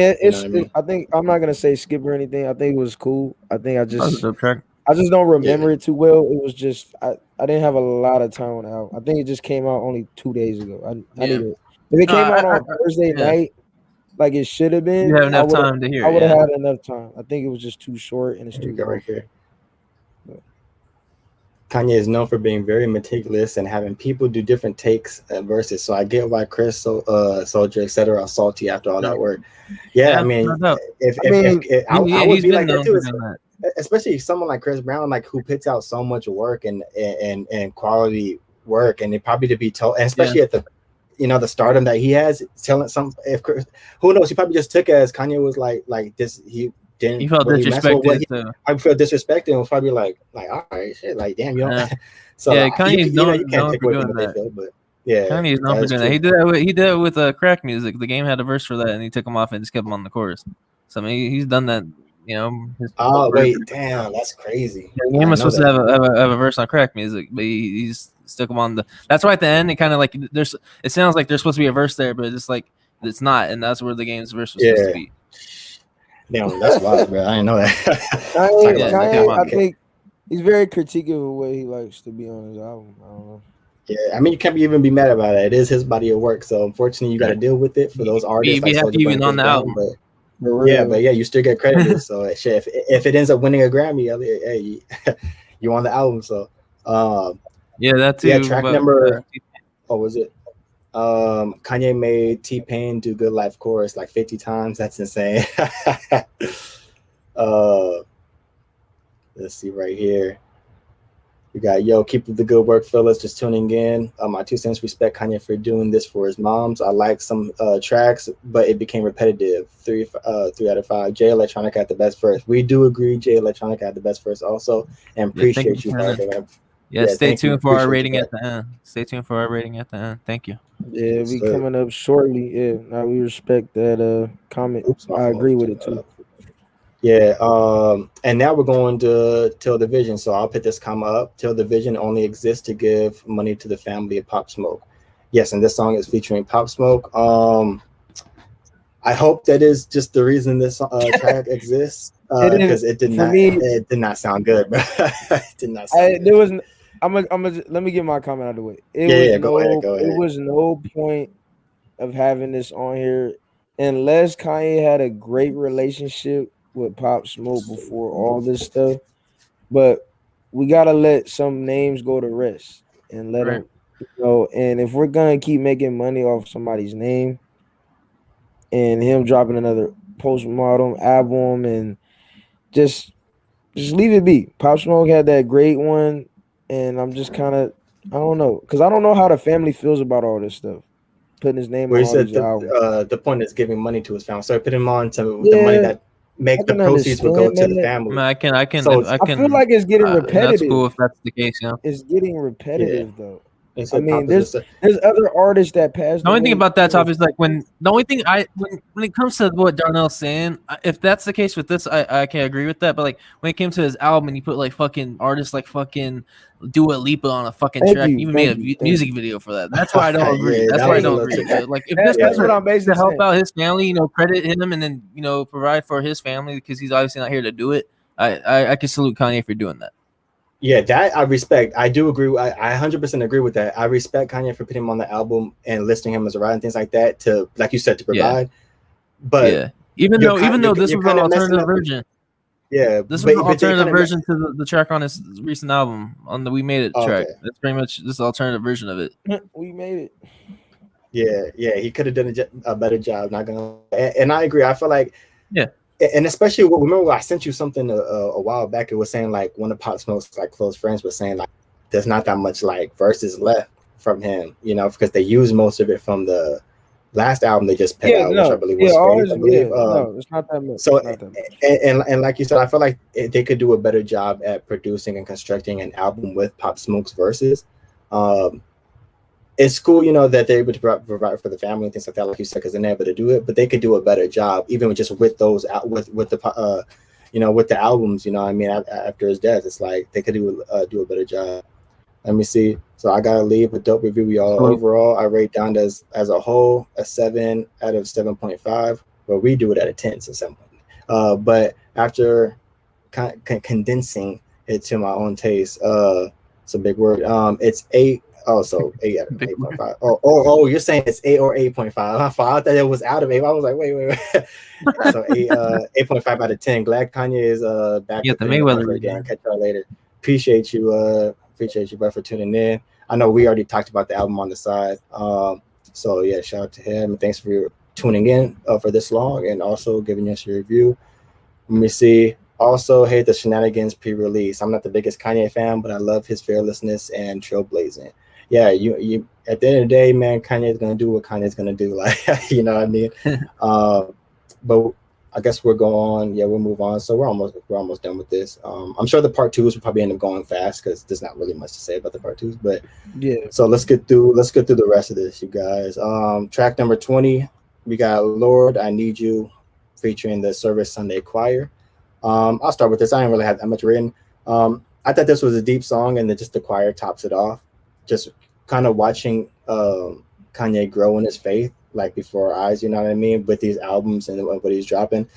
mean, I think I'm not gonna say skip or anything. I think it was cool. I think I just don't remember it too well. It was just I didn't have a lot of time on the album. I think it just came out only 2 days ago. I need it. If it came out on Thursday night, like it should have been, you have enough time to hear. I would have had enough time. I think it was just too short and it's too right here. Kanye is known for being very meticulous and having people do different takes and verses. So I get why Chris, Soldier, etc. are salty after all that work. Yeah, I mean, I would be like that too, especially someone like Chris Brown, like who puts out so much work and quality work, and it probably to be told, and especially at the the stardom that he has, telling who knows, he probably just took it as Kanye was like this. He felt disrespected. I felt disrespected and was probably like, all right, shit, like damn, you know. So Kanye's you can't take away from what they feel, but Yeah, Kanye's known for doing that. He did that with crack music. The game had a verse for that, and he took him off and just kept him on the chorus. So I mean, he's done that. You know. Oh wait, damn, that's crazy. Yeah, the game was supposed to have a verse on crack music, but he's stuck him on the. That's why at the end it kind of like there's. It sounds like there's supposed to be a verse there, but it's like it's not, and that's where the game's verse was supposed to be. Damn, that's wild, bro. I didn't know that. Kanye, I think he's very critiquing of the way he likes to be on his album. I don't know. Yeah, I mean, you can't even be mad about it. It is his body of work, so unfortunately, you got to deal with it for those artists. Be happy even on the album, but you still get credited. So if it ends up winning a Grammy, hey, you on the album. So that too. Yeah, track number. What was it? Kanye made T-Pain do Good Life chorus like 50 times. That's insane. Let's see right here. We got, yo, keep up the good work, fellas. Just tuning in. My 2 cents, respect Kanye for doing this for his moms. I like some tracks, but it became repetitive. 3 out of 5. Jay Electronica had the best verse. We do agree Jay Electronica had the best verse also. And appreciate you, man. Yeah, stay tuned for our rating at the end. Stay tuned for our rating at the end. Thank you. Yeah, we coming up shortly. Yeah, now we respect that comment. I agree with it too. Yeah, and now we're going to Till the Vision. So I'll put this comma up. Till the Vision only exists to give money to the family of Pop Smoke. Yes, and this song is featuring Pop Smoke. I hope that is just the reason this track exists, because it did not sound good, bro. It did not sound good. Let me get my comment out of the way. Go ahead. It was no point of having this on here unless Kanye had a great relationship with Pop Smoke before all this stuff. But we gotta let some names go to rest and let them, and if we're gonna keep making money off somebody's name and him dropping another postmodern album and just leave it be. Pop Smoke had that great one, and I'm just kind of, I don't know, because I don't know how the family feels about all this stuff. Putting his name on all these albums. The point is giving money to his family. So put him on to the money that make the proceeds will go to the family. I feel like it's getting repetitive. That's cool if that's the case. It's getting repetitive though. I mean, there's other artists that passed. The only thing about that topic is like when it comes to what Darnell's saying, if that's the case with this, I can agree with that. But like when it came to his album and you put like fucking artists like fucking Dua Lipa on a fucking track, you even made a music video for that. That's why I don't agree. That's why I don't agree. Like if that's what I'm basically to help out his family, credit him and then provide for his family because he's obviously not here to do it. I can salute Kanye for doing that. Yeah, that I respect. I do agree. I 100% agree with that. I respect Kanye for putting him on the album and listing him as a writer and things like that to, like you said, to provide. But even though this was an alternative version. Yeah, this was an alternative version to the track on his recent album on the We Made It track. That's pretty much this alternative version of it. We made it. Yeah, he could have done a better job. Not gonna, and I agree. I feel like and especially remember I sent you something a while back. It was saying like one of Pop Smoke's like close friends was saying like there's not that much like verses left from him, because they used most of it from the last album they just put out, which I believe was no, it's not that much. So and like you said, I feel like they could do a better job at producing and constructing an album with Pop Smoke's verses. It's cool, that they're able to provide for the family and things like that, like you said, because they're able to do it. But they could do a better job, even with those with the with the albums. After his death, it's like they could do a better job. Let me see. So I gotta leave a dope review, y'all. Overall, I rate Donda as a whole a 7 out of 7.5. But we do it at a 10, so 7. But after condensing it to my own taste, it's a big word. It's 8. Oh, so 8 out of 8.5. Oh, you're saying it's 8 or 8.5. I thought it was out of 8. I was like, wait. So 8.5 out of 10. Glad Kanye is back. Yeah, the Mayweather again. Catch y'all later. Appreciate you, bro, for tuning in. I know we already talked about the album on the side. So yeah, shout out to him. Thanks for tuning in for this long and also giving us your review. Let me see. Also, hate the shenanigans pre-release. I'm not the biggest Kanye fan, but I love his fearlessness and trailblazing. Yeah, you at the end of the day, man, Kanye's gonna do what Kanye's gonna do. Like, you know what I mean? But I guess we'll go on. Yeah, we'll move on. So we're almost done with this. I'm sure the part twos will probably end up going fast because there's not really much to say about the part twos. But yeah. So let's get through the rest of this, you guys. Track number 20, we got "Lord, I Need You," featuring the Service Sunday Choir. I'll start with this. I didn't really have that much written. I thought this was a deep song, and then just the choir tops it off. Just kind of watching Kanye grow in his faith, like before our eyes, you know what I mean, with these albums and what he's dropping.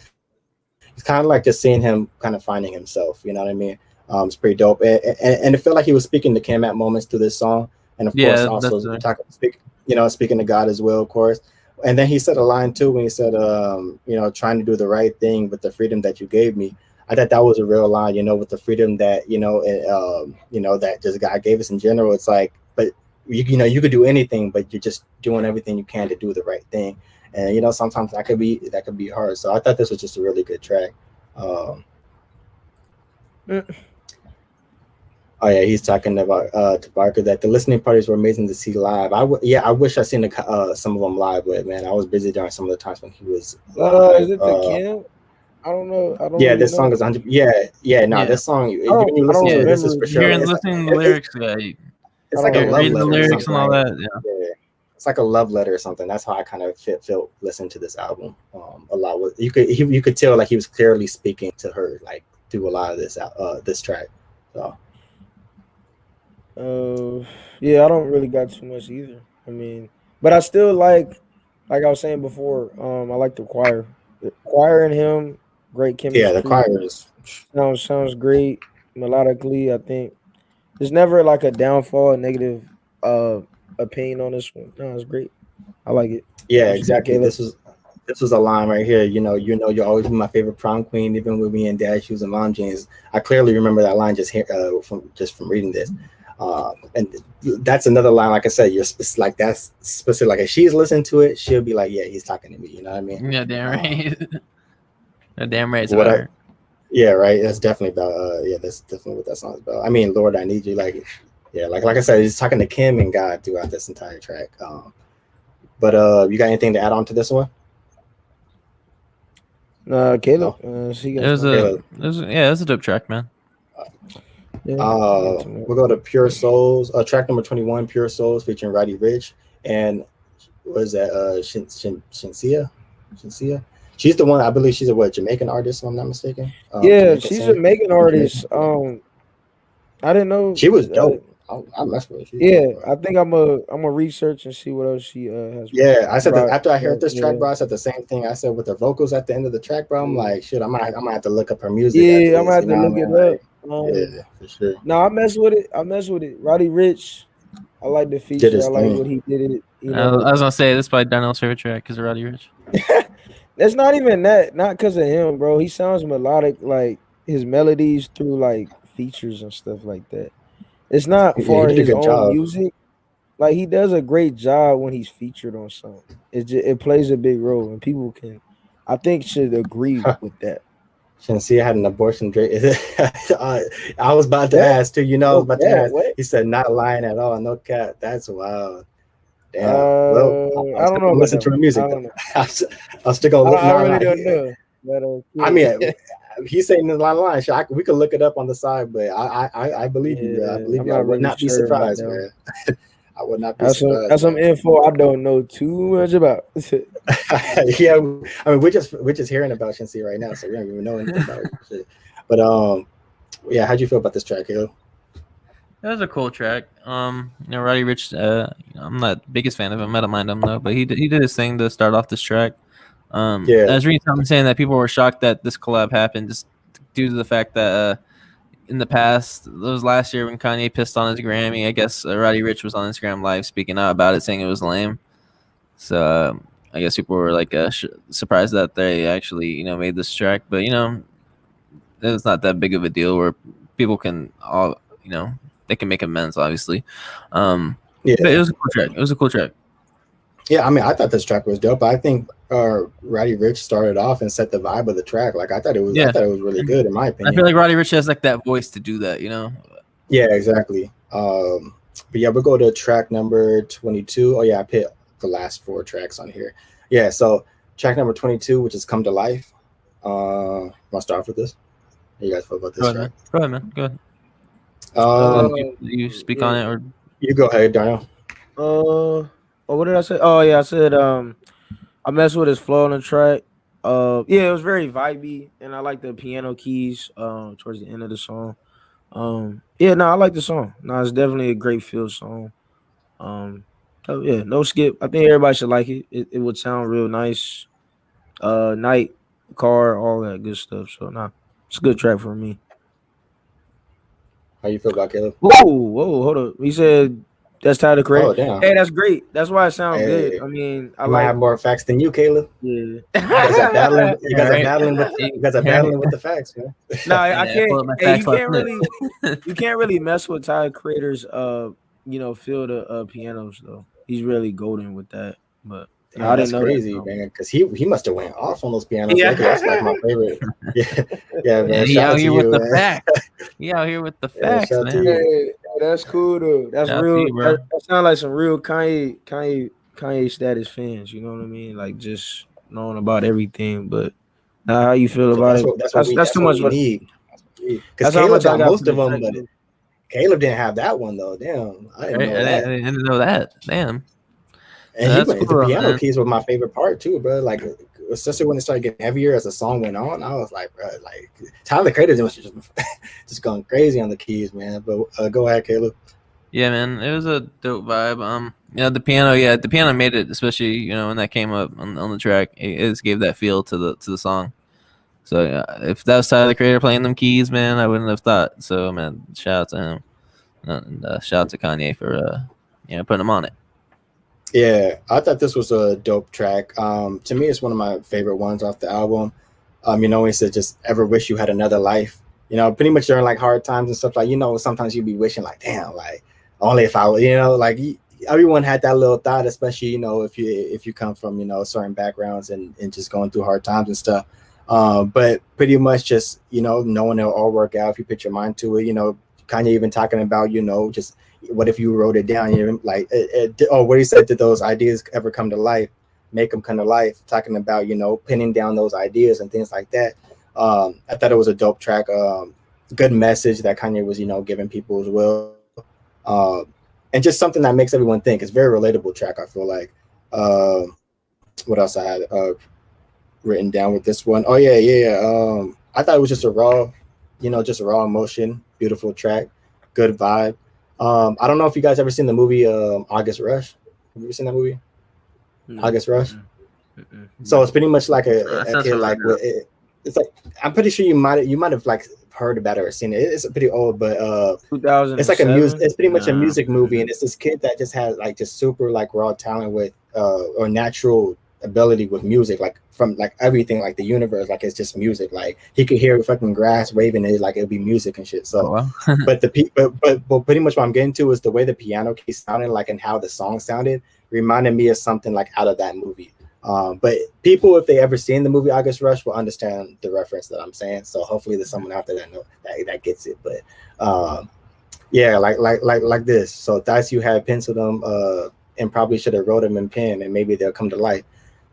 It's kind of like just seeing him kind of finding himself, you know what I mean? It's pretty dope. And it felt like he was speaking to Kim at moments through this song. And of course, also speaking to God as well, of course. And then he said a line too when he said, trying to do the right thing with the freedom that you gave me. I thought that was a real line, with the freedom that, that just God gave us in general. It's like, but you could do anything, but you're just doing everything you can to do the right thing. And, sometimes that could be hard. So I thought this was just a really good track. Oh yeah, he's talking about to Barker that the listening parties were amazing to see live. I wish I seen some of them live, but man, I was busy during some of the times when he was. Is it the Kim? I don't know. Yeah, this song is 100. This song. When you listen to it, this is for sure. Listening to the lyrics, it's like a love reading the letter lyrics and all that. Yeah, it's like a love letter or something. That's how I kind of felt listening to this album a lot. You could tell like he was clearly speaking to her like through a lot of this track. So. Yeah, I don't really got too much either. I mean, but I still like I was saying before, I like the choir. The choir and him, great chemistry. Yeah, the choir is sounds great melodically. I think there's never like a downfall, a negative opinion on this one. No, it's great. I like it. Yeah, exactly. This was a line right here. You'll always be my favorite prom queen, even with me in dad shoes and mom jeans. I clearly remember that line just here from reading this. And that's another line. Like I said, it's like that's specific. Like if she's listening to it, she'll be like, "Yeah, he's talking to me." You know what I mean? Yeah, damn right. Damn right. Yeah, right. That's definitely about. That's definitely what that song's about. I mean, Lord, I need you. Like I said, he's talking to Kim and God throughout this entire track. But you got anything to add on to this one? Caleb. It was a dope track, man. We'll go to Pure Souls. Track number 21, Pure Souls, featuring Roddy Ricch. And what is that? Shinsia? She's the one, I believe she's a Jamaican artist, if I'm not mistaken. She's a Jamaican artist. I didn't know she was dope. I messed with her. I think I'm a research and see what else she has. Yeah, I said that after I heard this track, bro, I said the same thing. I said with the vocals at the end of the track, bro, I'm like, shit, I'm gonna have to look up her music. Yeah, I'm gonna have to look it up. Yeah, for sure. No, I mess with it. Roddy Ricch, I like the feature. I like what he did it. I was gonna say this is probably Darnell's favorite track because of Roddy Ricch. That's not even that. Not because of him, bro. He sounds melodic, like his melodies through like features and stuff like that. It's not for his own music. Like he does a great job when he's featured on something. It plays a big role, and people should agree with that. Shinsia had an abortion. I was about to ask too. I was about to ask. What? He said not lying at all. No cap. That's wild. Damn. I don't know. Listen to her music. I'm still gonna look. I really don't know. But, I mean, he's saying the line. We could look it up on the side, but I believe you. I believe you. I would not be surprised, man. I would not be surprised. That's some info I don't know too much about. Yeah, I mean, we're just hearing about Shinsia right now, so we don't even know anything about it. But how'd you feel about this track, Caleb? It was a cool track. Roddy Ricch. I'm not the biggest fan of him. I don't mind him though, but he did his thing to start off this track. I was reading something saying that people were shocked that this collab happened just due to the fact that in the past, it was last year when Kanye pissed on his Grammy. I guess Roddy Ricch was on Instagram Live speaking out about it, saying it was lame. So I guess people were like surprised that they actually made this track, but it's not that big of a deal where people can all they can make amends, obviously. But it was a cool track. It was a cool track. Yeah, I mean, I thought this track was dope. I think Roddy Ricch started off and set the vibe of the track. Like I thought it was really good in my opinion. I feel like Roddy Ricch has like that voice to do that, Yeah, exactly. But yeah, we'll go to track number 22. Oh yeah, I put the last 4 tracks on here. Yeah, so track number 22, which is "Come to Life," Want to start off with this? How you guys feel about this track? Go ahead, man. Go ahead. You speak on it, or you go ahead, Darnell. What did I say? Oh yeah, I said I messed with his flow on the track. Yeah, it was very vibey, and I like the piano keys towards the end of the song. Yeah, no, I like the song. No, it's definitely a great feel song. Oh yeah, no skip. I think everybody should like it. It would sound real nice. Night, car, all that good stuff. So nah, it's a good track for me. How you feel about Caleb? Whoa, hold up. He said that's Tyler the Creator. Oh, damn. Hey, that's great. That's why it sounds good. I mean, I might have more facts than you, Caleb. Yeah. You guys are battling with the facts, man. No, I can't. Hey, you can't really mess with Tyler Creator's field of pianos though. He's really golden with that. But damn, I didn't know crazy, that, man. Because he must have went off on those pianos. Yeah, that's like my favorite. Yeah, man. He out here with the facts. He out here with the facts, man. Hey, that's cool though. That's real. That sounds like some real Kanye status fans. You know what I mean? Like just knowing about everything. But how you feel about it? That's too much. Because Caleb got most of them, but Caleb didn't have that one though. Damn, I didn't know that. Damn. And the piano keys were my favorite part too, bro. Like, especially when it started getting heavier as the song went on, I was like, bro, like Tyler the Creator was just going crazy on the keys, man. But go ahead, Caleb. Yeah, man, it was a dope vibe. The piano made it, especially when that came up on the track. It just gave that feel to the song. So if that was Tyler the Creator playing them keys, man, I wouldn't have thought. So man, shout out to him, and shout out to Kanye for putting him on it. Yeah, I thought this was a dope track. To me, it's one of my favorite ones off the album. He said, just ever wish you had another life. Pretty much during like hard times and stuff, like, sometimes you'd be wishing like, damn, like only if I, like everyone had that little thought, especially, if you come from, certain backgrounds and just going through hard times and stuff. But pretty much just, knowing it'll all work out if you put your mind to it, Kanye even talking about, just what if you wrote it down? Like, what he said, did those ideas ever come to life? Make them come to life. Talking about, pinning down those ideas and things like that. I thought it was a dope track. Good message that Kanye was, giving people as well. And just something that makes everyone think. It's a very relatable track, I feel like. What else I had written down with this one? Oh, yeah. I thought it was just a raw, emotion. Beautiful track. Good vibe. I don't know if you guys ever seen the movie August Rush. Have you ever seen that movie? No. August Rush. So it's pretty much like a kid, like it's like, I'm pretty sure you might have like heard about it or seen it. It's pretty old, but 2000. It's like it's pretty much a music movie, and it's this kid that just has like just super like raw talent with or natural ability with music, like from like everything, like the universe, like it's just music. Like he could hear fucking grass waving, it like it'll be music and shit. So but pretty much what I'm getting to is the way the piano keys sounded, like, and how the song sounded reminded me of something like out of that movie. But people, if they ever seen the movie August Rush, will understand the reference that I'm saying. So hopefully there's someone out there that know that gets it. But yeah, like this. So thoughts you had penciled them and probably should have wrote them in pen, and maybe they'll come to life.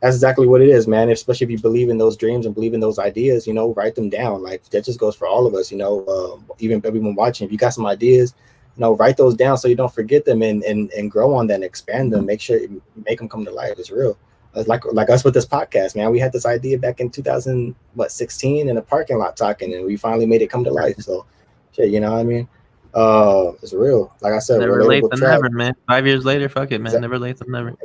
That's exactly what it is, man. Especially if you believe in those dreams and believe in those ideas, write them down. Like that just goes for all of us, even everyone watching. If you got some ideas, write those down so you don't forget them and grow on them, expand them, make them come to life. It's real. Like us with this podcast, man. We had this idea back in 2016 in a parking lot talking, and we finally made it come to life. So, shit, you know what I mean? It's real. Like I said, never late than never, man. 5 years later, fuck it, man. Exactly. Never late than never.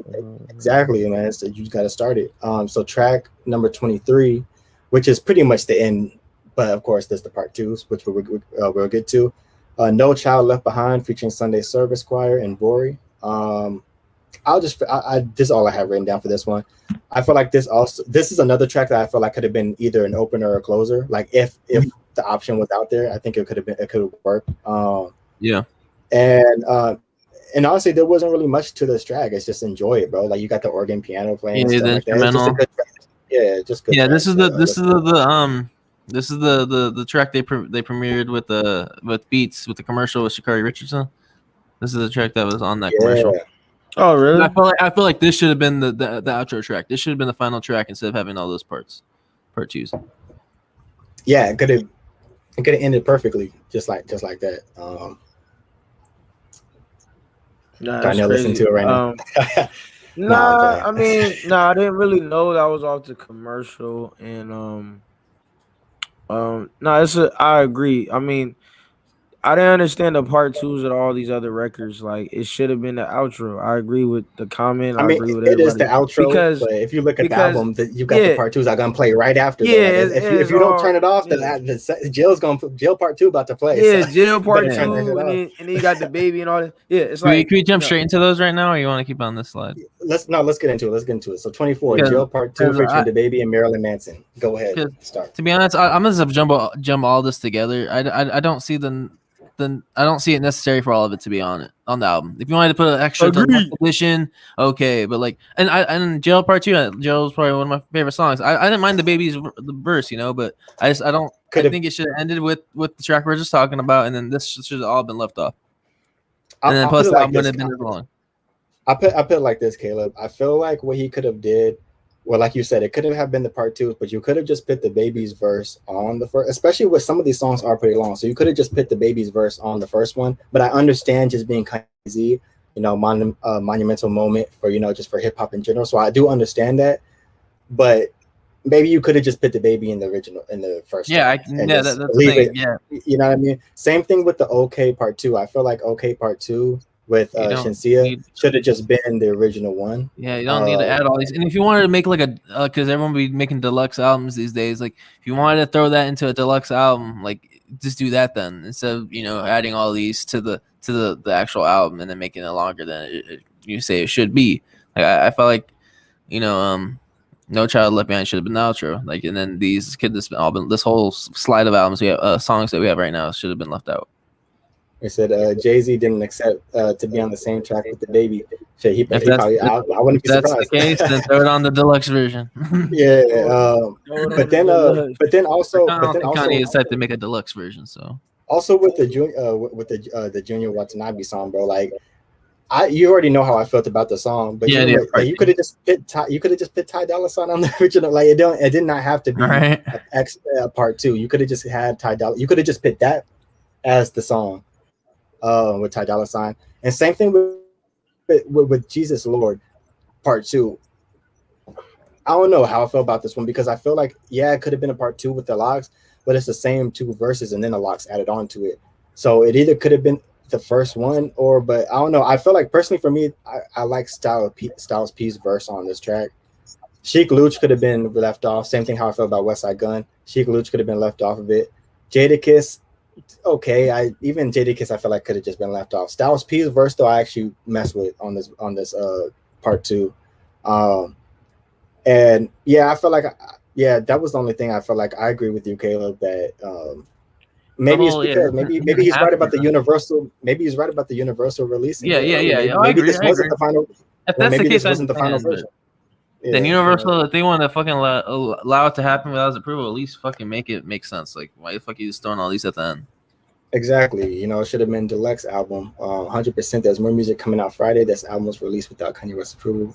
Exactly, man. So you got to start it. So track number 23, which is pretty much the end, but of course there's the part twos, which we'll get to. No Child Left Behind, featuring Sunday Service Choir and Vori. This is all I have written down for this one. I feel like this is another track that I feel like could have been either an opener or a closer. Like if the option was out there, I think it could have worked. Yeah. And honestly, there wasn't really much to this track. It's just enjoy it, bro. Like you got the organ, piano playing, yeah, the instrumental. Just good. Yeah, track. This is the track they premiered with Beats with the commercial with Sha'Carri Richardson. This is the track that was on that commercial. Oh, really? I feel like this should have been the outro track. This should have been the final track instead of having all those parts. Part twos. yeah, it could have ended perfectly, just like that. That's Listening crazy. to it right now. Nah, I mean, I didn't really know that was off the commercial, and I agree. I mean, I didn't understand the part twos of all these other records. Like, it should have been the outro. I agree with the comment. I I mean, agree with it is everybody the outro, because but if you look at the album, you got the yeah, part twos are gonna play right after. yeah, Though, like if you don't turn it off, the jail part two about to play. Yeah, so jail part turn that shit 2, off. and then you got the baby and all that. Yeah, it's Can like we jump straight into those right now, or you want to keep on this slide? Let's get into it. So 24, jail part 2 featuring the baby and Marilyn Manson. Go ahead, start. To be honest, I'm gonna jump all this together. I don't see I don't see it necessary for all of it to be on the album. If you wanted to put an extra deluxe edition, okay, but like, and Jail Part 2, Jail is probably one of my favorite songs. I didn't mind the baby's the verse, but I think it should have ended with the track we're just talking about, and then this should have all been left off. And then plus the album would have been as long. I put it like this, Caleb. I feel like what he could have did, well, like you said, it could have been the part 2, but you could have just put the baby's verse on the first, especially with some of these songs are pretty long. So you could have just put the baby's verse on the first one. But I understand just being crazy, monumental moment for, just for hip hop in general. So I do understand that. But maybe you could have just put the baby in the original, in the first. Yeah, that's the thing. Yeah. You know what I mean? Same thing with the OK part 2. I feel like OK part 2 with Shinsia should have just been the original one. Yeah, you don't need to add all these. And if you wanted to make like a, because everyone be making deluxe albums these days, like if you wanted to throw that into a deluxe album, like just do that then instead of adding all these to the actual album and then making it longer than you say it should be. Like I felt like No Child Left Behind should have been the outro. Like, and then this whole slide of albums we have, songs that we have right now should have been left out. They said Jay-Z didn't accept to be on the same track with the baby. Shit, I wouldn't be surprised. If that's the case, then throw it on the deluxe version. Yeah, but then also Kanye is type to make a deluxe version. So also with the Junior Watanabe song, bro, like you already know how I felt about the song, but you could have just put Ty Dolla $ign on the original. Like it did not have to be part 2. You could have just had Ty Dolla. You could have just put that as the song. With Ty Dolla $ign, and same thing with Jesus Lord part 2. I don't know how I feel about this one because I feel like it could have been a part 2 with the locks, but it's the same 2 verses and then the locks added on to it. So it either could have been the first one but I don't know. I feel like personally for me, I like Styles P's verse on this track. Sheik Luch could have been left off. Same thing how I feel about Westside Gunn. Sheik Luch could have been left off of it. Jadakiss. Okay, Jadakiss I feel like could have just been left off. Styles P's verse though I actually messed with on this part 2, and I feel like that was the only thing I felt like. I agree with you, Caleb, that maybe it's because maybe he's right about the universal. Maybe he's right about the universal release. Yeah. Maybe this wasn't the final. If that's the case, this wasn't the final version. Then Universal, if they want to fucking allow it to happen without his approval, at least fucking make it make sense. Like, why the fuck are you just throwing all these at the end? Exactly. It should have been deluxe album. 100%. There's more music coming out Friday. This album was released without Kanye West's approval.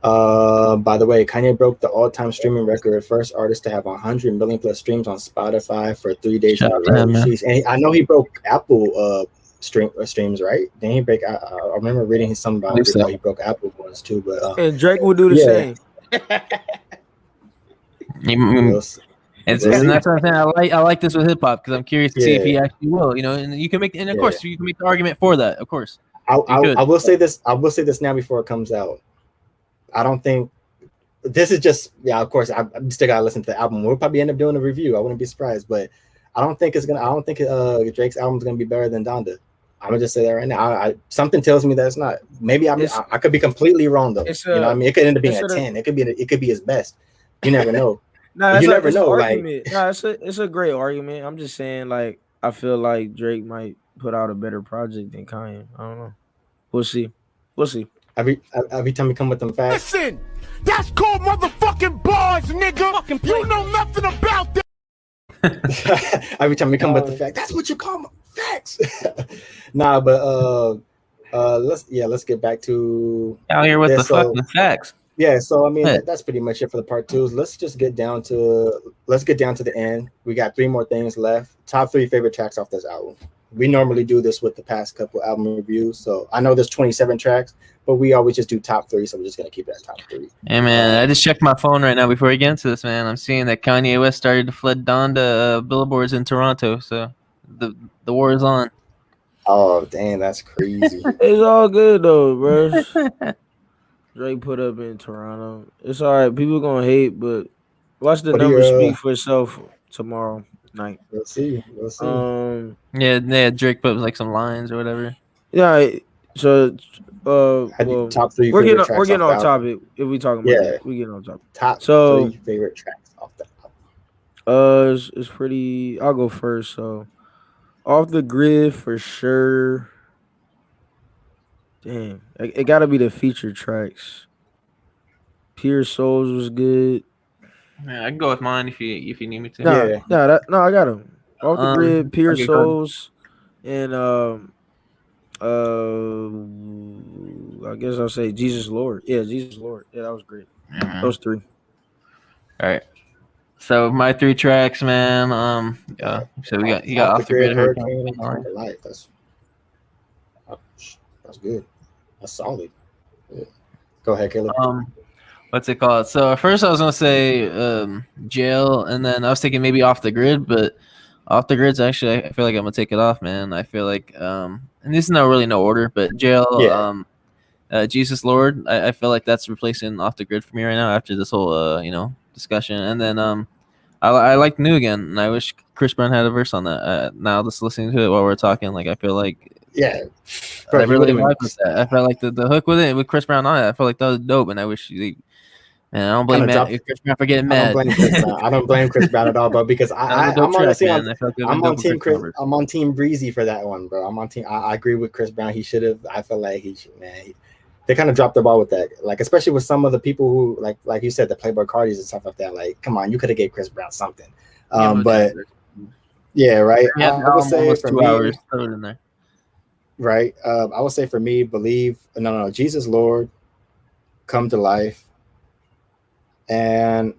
By the way, Kanye broke the all-time streaming record, first artist to have 100 million plus streams on Spotify for 3 days in a row. And I know he broke Apple streams, right? Then he break. I remember reading something about how he broke Apple ones too. But and Drake will do the same. And that's what I'm saying. I like this with hip hop because I'm curious to see if he actually will. And you can make, and of course you can make the argument for that. Of course, I will say this. I will say this now before it comes out. I don't think this is just. Yeah, of course, I still gotta listen to the album. We'll probably end up doing a review. I wouldn't be surprised, but I don't think Drake's album is gonna be better than Donda. I'm gonna just say that right now. Something tells me that it's not. Maybe I could be completely wrong though. It could end up being a 10. It could be his best. You never know. You never know. It's a great argument. I'm just saying, like, I feel like Drake might put out a better project than Kanye. I don't know. We'll see. Every time we come with them facts. Listen, that's called motherfucking bars, nigga. You know nothing about that. Every time we come with the fact, that's what you call facts. Nah, but let's get back to out here with the fucking facts. Yeah, so I mean that's pretty much it for the part twos. Let's get down to the end. We got 3 more things left. Top 3 favorite tracks off this album. We normally do this with the past couple album reviews. So I know there's 27 tracks, but we always just do top 3. So we're just gonna keep it at top 3. Hey man, I just checked my phone right now before we get into this, man. I'm seeing that Kanye West started to flood Donda billboards in Toronto. So the war is on. Oh dang, that's crazy. It's all good though, bro. Drake put up in Toronto. It's all right. People gonna hate, but watch the numbers speak for itself tomorrow night. We'll see. Yeah, Drake put like some lines or whatever. Yeah. So, well, top 3. We're getting off topic. If we talking about that, we getting on topic. Top 3 favorite tracks off the album. It's pretty. I'll go first. So, Off the Grid for sure. Damn, it gotta be the feature tracks. Pure Souls was good. Yeah, I can go with mine if you need me to. No, I got them. Off the Grid, Pure Souls, and I guess I'll say Jesus Lord. Yeah, Jesus Lord. Yeah, that was great. Mm-hmm. Those 3. All right. So my 3 tracks, man. So you got Off the Grid, Hurricane, and Life. That's good. That's solid. Yeah. Go ahead, Caleb. What's it called? So at first I was gonna say Jail, and then I was thinking maybe Off the Grid, but Off the Grid's actually I feel like I'm gonna take it off, man. I feel like and this is not really no order, but Jail, Jesus Lord. I feel like that's replacing Off the Grid for me right now after this whole discussion. And then I like New Again, and I wish Chris Brown had a verse on that. Now just listening to it while we're talking, like I feel like bro, I really like that. I felt like the hook with it with Chris Brown on it. I felt like that was dope, and I wish I don't blame Chris Brown for getting mad. I don't blame Chris Brown at all, bro, because I'm on team Chris. I'm on team Breezy for that one, bro. I'm on team. I agree with Chris Brown. He should have. I feel like he should. Man, they kind of dropped the ball with that. Like especially with some of the people who like you said, the Playboy Cardis and stuff like that. Like, come on, you could have gave Chris Brown something. But yeah, right. I would say for 2 hours in there. Right. I would say for me, Believe. No, Jesus Lord, Come to Life, and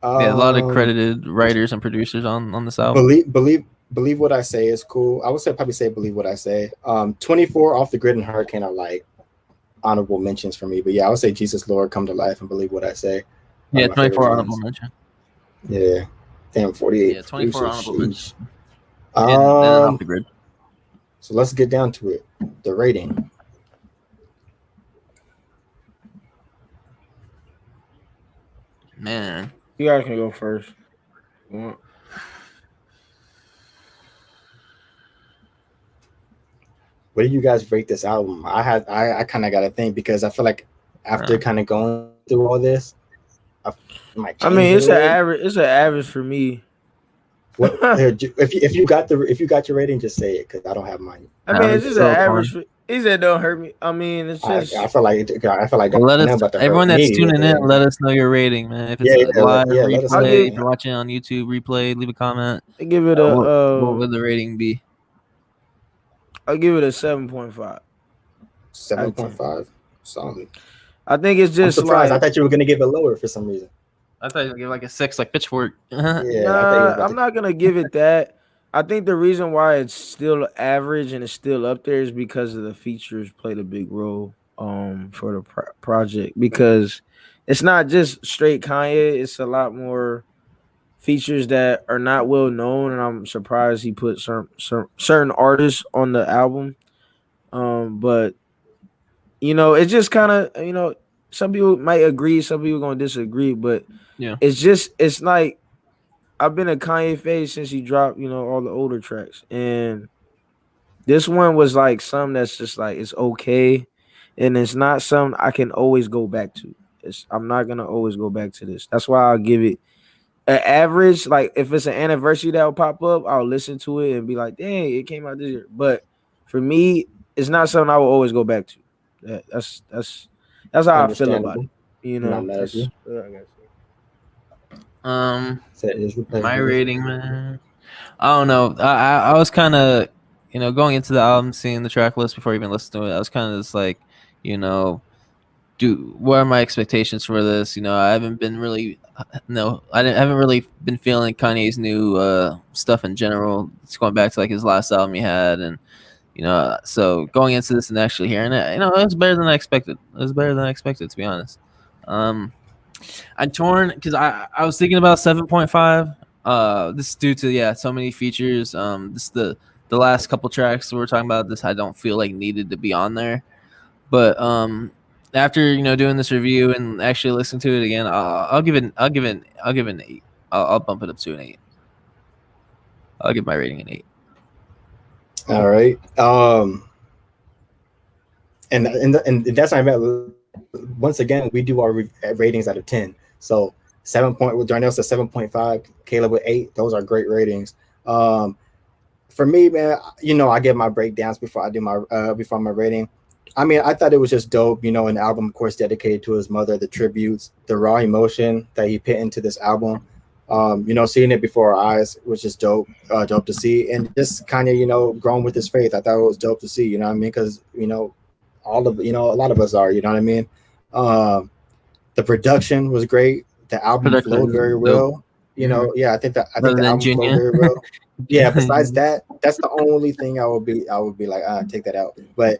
a lot of credited writers and producers on this album. Believe What I Say is cool. I would probably say Believe What I Say. 24, Off the Grid, and Hurricane are like honorable mentions for me. But yeah, I would say Jesus Lord, Come to Life, and Believe What I Say. Yeah, 24 honorable mention. Yeah. Damn, 48. Yeah, 24 honorable mention. And Off the Grid. So let's get down to it. The rating. Man. You guys can go first. What do you guys rate this album? I kind of got to think because I feel like after kind of going through all this, I mean, it's an average. It's an average for me. What, if you got your rating, just say it because I don't have mine. I mean, it's just an average. He said, "Don't hurt me." I mean, it's just. I feel like. Let us. Everyone that's tuning in, let us know your rating, man. If it's live, replay, if you're watching on YouTube, replay, leave a comment. I give it a. What would the rating be? I'll give it a 7.5. 7.5, solid. I think it's just. I'm surprised. I thought you were gonna give it lower for some reason. I thought you would give like a 6, like Pitchfork. I'm not gonna give it that. I think the reason why it's still average and it's still up there is because of the features played a big role for the project. Because it's not just straight Kanye; it's a lot more features that are not well known, and I'm surprised he put certain artists on the album. But it's just kind of some people might agree, some people gonna disagree, but it's like I've been a Kanye fan since he dropped, all the older tracks, and this one was like something that's just like it's okay, and it's not something I can always go back to. I'm not gonna always go back to this. That's why I'll give it an average. Like if it's an anniversary that will pop up, I'll listen to it and be like, "Dang, it came out this year." But for me, it's not something I will always go back to. That's how I feel about it. My rating, man. I don't know. I was kind of, going into the album, seeing the track list before even listening to it. I was kind of just like, what are my expectations for this? I haven't been really, haven't really been feeling Kanye's new stuff in general. It's going back to like his last album he had, and so going into this and actually hearing it, it was better than I expected. It was better than I expected, to be honest. I'm torn because I was thinking about 7.5. This is due to so many features. This the last couple tracks we're talking about. This I don't feel like needed to be on there, but after doing this review and actually listening to it again, I'll give it an 8. I'll bump it up to an 8. I'll give my rating an 8. All right. And that's what I meant. Once again, we do our ratings out of 10. So 7 point with Darnell said 7.5, Caleb with 8. Those are great ratings. For me, man, I give my breakdowns before I do my before my rating. I mean, I thought it was just dope, an album, of course, dedicated to his mother, the tributes, the raw emotion that he put into this album. Seeing it before our eyes was just dope to see. And just kind of, growing with his faith. I thought it was dope to see, because, all of, a lot of us are, you know what I mean? The production was great. The album flowed very well. I think the album flowed very well. Yeah, besides that, that's the only thing I would be like, take that out. But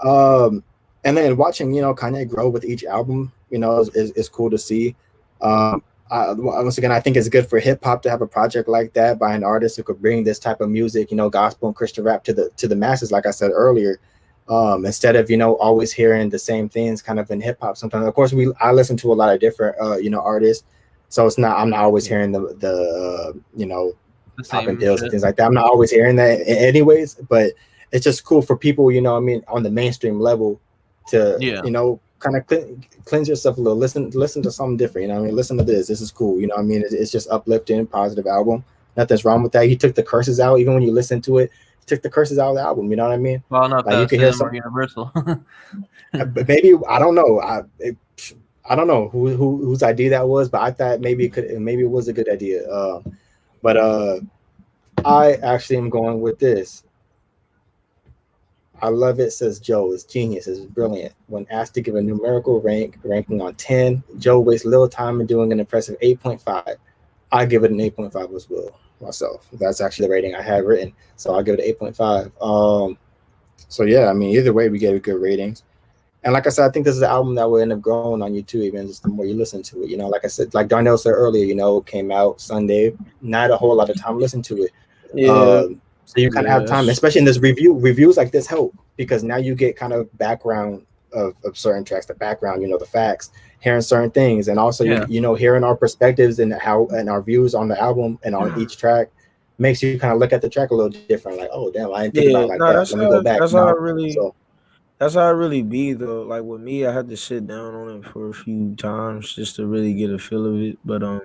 and then watching, Kanye grow with each album, is cool to see. Once again, I think it's good for hip hop to have a project like that by an artist who could bring this type of music, gospel and Christian rap to the masses, like I said earlier. Instead of always hearing the same things kind of in hip hop. Sometimes, of course, I listen to a lot of different artists, so I'm not always hearing the pop and pills and things like that. I'm not always hearing that anyways, but it's just cool for people, on the mainstream level to kind of cleanse yourself a little, listen to something different, listen to this is cool, it's just uplifting, positive album. Nothing's wrong with that. He took the curses out. Even when you listen to it, he took the curses out of the album, you know what I mean? Well, no, like you can hear some Universal. Maybe I don't know. I don't know whose idea that was, but I thought maybe it was a good idea. But I actually am going with this. I love it, says Joe. It's genius. It's brilliant. When asked to give a numerical ranking on 10, Joe wastes little time in doing an impressive 8.5. I give it an 8.5 as well myself. That's actually the rating I had written. So I'll give it an 8.5. So yeah, I mean, either way, we gave it good ratings. And like I said, I think this is an album that will end up growing on YouTube, even just the more you listen to it. Like I said, like Darnell said earlier, it came out Sunday. Not a whole lot of time to listen to it. Yeah. So you kind of have time, especially in this reviews like this help, because now you get kind of background of certain tracks, the background, the facts, hearing certain things, and also hearing our perspectives and our views on the album and on each track makes you kind of look at the track a little different. Like, oh damn, I didn't think about it like that. Let me go back. That's how it really be though. Like with me, I had to sit down on it for a few times just to really get a feel of it. But I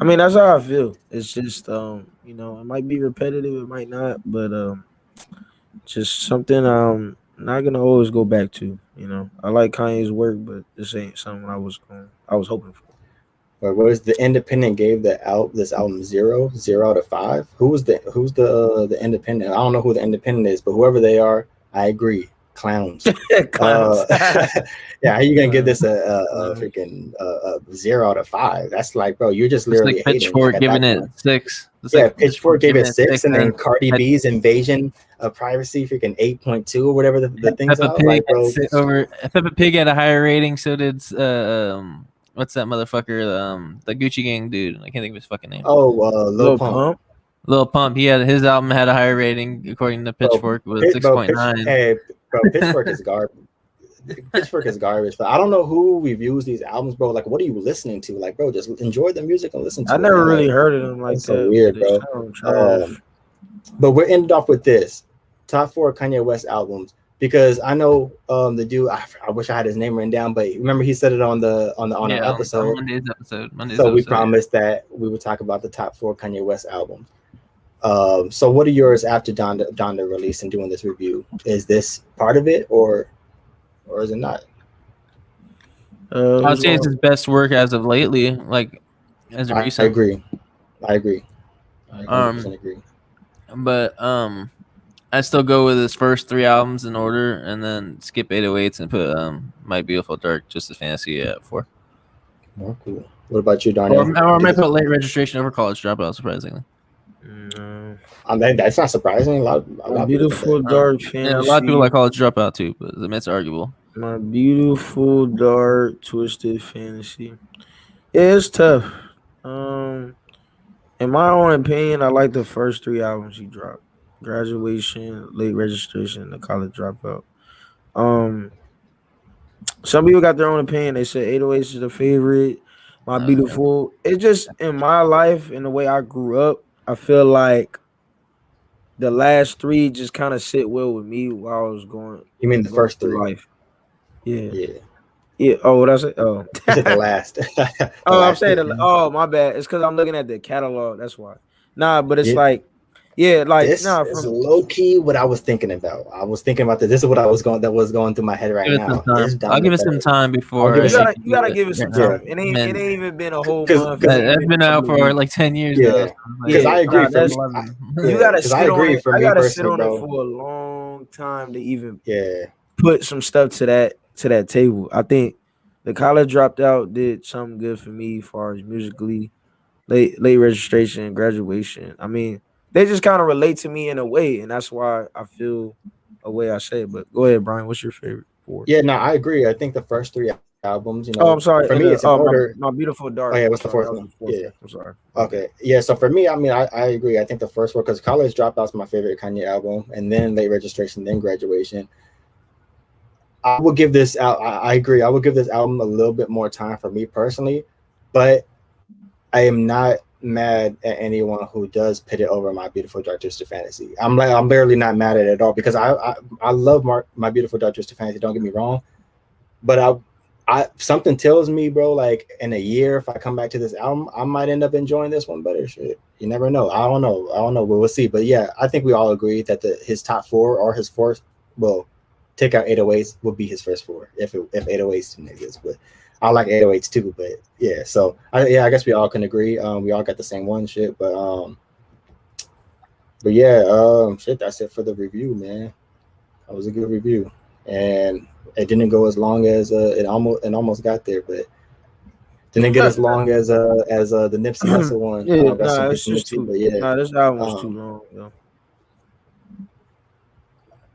mean, that's how I feel. It's just it might be repetitive, it might not, but just something I'm not gonna always go back to. I like Kanye's work, but this ain't something I was hoping for. But what is the independent gave this album 0 out of 5? Who's the independent? I don't know who the independent is, but whoever they are, I agree. Clowns. Yeah, how you gonna give this a freaking 0 out of 5? That's like, bro, you're just literally like Pitchfork giving it 6. Pitchfork gave it 6, and then Cardi B's Invasion of Privacy freaking 8.2 or whatever the things are. Like, bro, Peppa Pig had a higher rating. So did what's that motherfucker? The Gucci Gang dude. I can't think of his fucking name. Oh, Lil Pump. Lil Pump. His album had a higher rating according to Pitchfork. Was 6.9. Hey, bro, Pitchfork is garbage. Pitchfork is garbage. But I don't know who reviews these albums, bro. Like, what are you listening to? Like, bro, just enjoy the music and listen to it. I never really heard of them like that. So weird, bro. But we're ended off with this top 4 Kanye West albums, because I know the dude. I wish I had his name written down, but remember he said it on the episode. Monday's episode. We promised that we would talk about the top 4 Kanye West albums. So what are yours after Donda release and doing this review? Is this part of it, or is it not? I'd say it's his best work as of lately, like as of recent. I agree. I 100% agree. But I still go with his first 3 albums in order, and then skip 808s and put My Beautiful Dark Twisted Fantasy at 4. Oh, cool. What about you, Darnell? Or I might put Late Registration over College Dropout, surprisingly. That's not surprising. A lot of Beautiful Dark Fantasy. Yeah, a lot of people like College Dropout too, but it's arguable. My Beautiful Dark Twisted Fantasy. Yeah, it's tough. In my own opinion, I like the first 3 albums he dropped: Graduation, Late Registration, and the College Dropout. Some people got their own opinion. They said 808s is the favorite. My Beautiful. It's just in my life, in the way I grew up, I feel like the last 3 just kind of sit well with me while I was going. You mean the first 3? Life. Yeah. Yeah. Yeah. Oh, what I say? Oh, I said the last. I'm saying. Oh, my bad. It's because I'm looking at the catalog. That's why. Nah, but it's like. Yeah, like this is low key what I was thinking about. I was thinking about this. This is what I was going through my head right now. I'll give it some time before. You gotta give it some time. It ain't even been a whole month. It's been out for like 10 years now. Because I agree. You gotta sit on it. I gotta sit on it for a long time to even put some stuff to that table. I think the College Dropout did something good for me as far as musically. Late Registration, Graduation. I mean, they just kind of relate to me in a way, and that's why I feel a way I say. But go ahead, Brian. What's your favorite 4? Yeah, no, I agree. I think the first 3 albums, I'm sorry. For me, it's in order. My Beautiful Dark. Oh, yeah, what's the 4th one? Yeah, I'm sorry. Okay, yeah. So for me, I mean, I agree. I think the first one, because College Dropout's my favorite Kanye album, and then Late Registration, then Graduation. I will give this out. I agree. I will give this album a little bit more time for me personally, but I am not mad at anyone who does put it over My Beautiful Dark Twisted Fantasy. I'm barely not mad at it at all, because I love My Beautiful Dark Twisted Fantasy. Don't get me wrong, but I something tells me, bro, like in a year, if I come back to this album, I might end up enjoying this one better. Shit, you never know. I don't know. We'll see. But yeah, I think we all agree that his top 4 or his 4th, well, take out 808s would be his first 4 if 808s didn't exist. But I like 808s too. But yeah, so I guess we all can agree. We all got the same one shit. But yeah, shit, that's it for the review, man. That was a good review, and it didn't go as long as it almost got there, but didn't get as long as the Nipsey Hussle one. Yeah, it's just too. Yeah, this album was too long, though.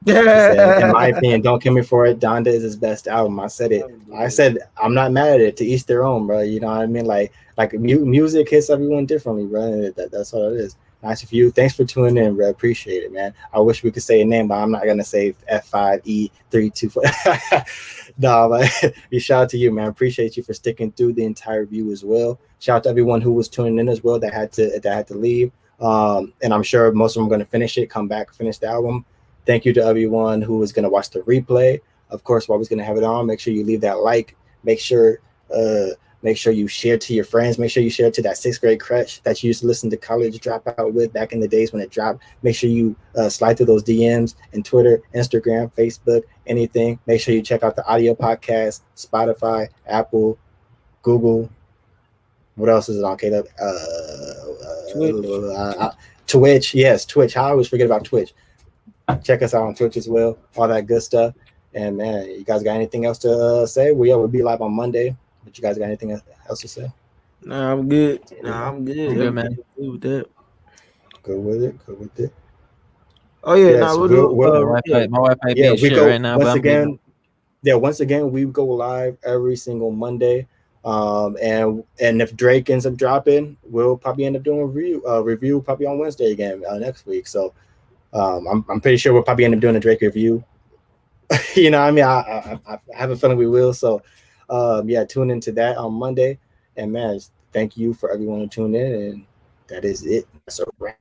In my opinion, don't kill me for it, Donda is his best album. I said it. I said I'm not mad at it. To each their own, bro. You know what I mean? Like music hits everyone differently, bro. That's all it is. Nice of you. Thanks for tuning in, bro. Appreciate it, man. I wish we could say a name, but I'm not gonna say F5E324. No, but shout out to you, man. Appreciate you for sticking through the entire view as well. Shout out to everyone who was tuning in as well that had to leave. And I'm sure most of them are gonna finish it, come back, finish the album. Thank you to everyone who is going to watch the replay. Of course, while we're going to have it on, make sure you leave that like. Make sure you share to your friends. Make sure you share to that 6th grade crush that you used to listen to College Dropout with back in the days when it dropped. Make sure you slide through those DMs and Twitter, Instagram, Facebook, anything. Make sure you check out the audio podcast, Spotify, Apple, Google. What else is it on, Caleb? Twitch. Yes, Twitch. I always forget about Twitch. Check us out on Twitch as well, all that good stuff. And man, you guys got anything else to say? We'll be live on Monday, but you guys got anything else to say? Nah, I'm good. I'm good, man. Good with that. Good with it. Oh yeah, yes, we'll do. My Wi-Fi being shit right now. Once again, we go live every single Monday. And if Drake ends up dropping, we'll probably end up doing a review probably on Wednesday again next week. So. I'm pretty sure we'll probably end up doing a Drake review. You know what I mean? I have a feeling we will. So, tune into that on Monday. And man, thank you for everyone who tuned in. And that is it. That's a wrap.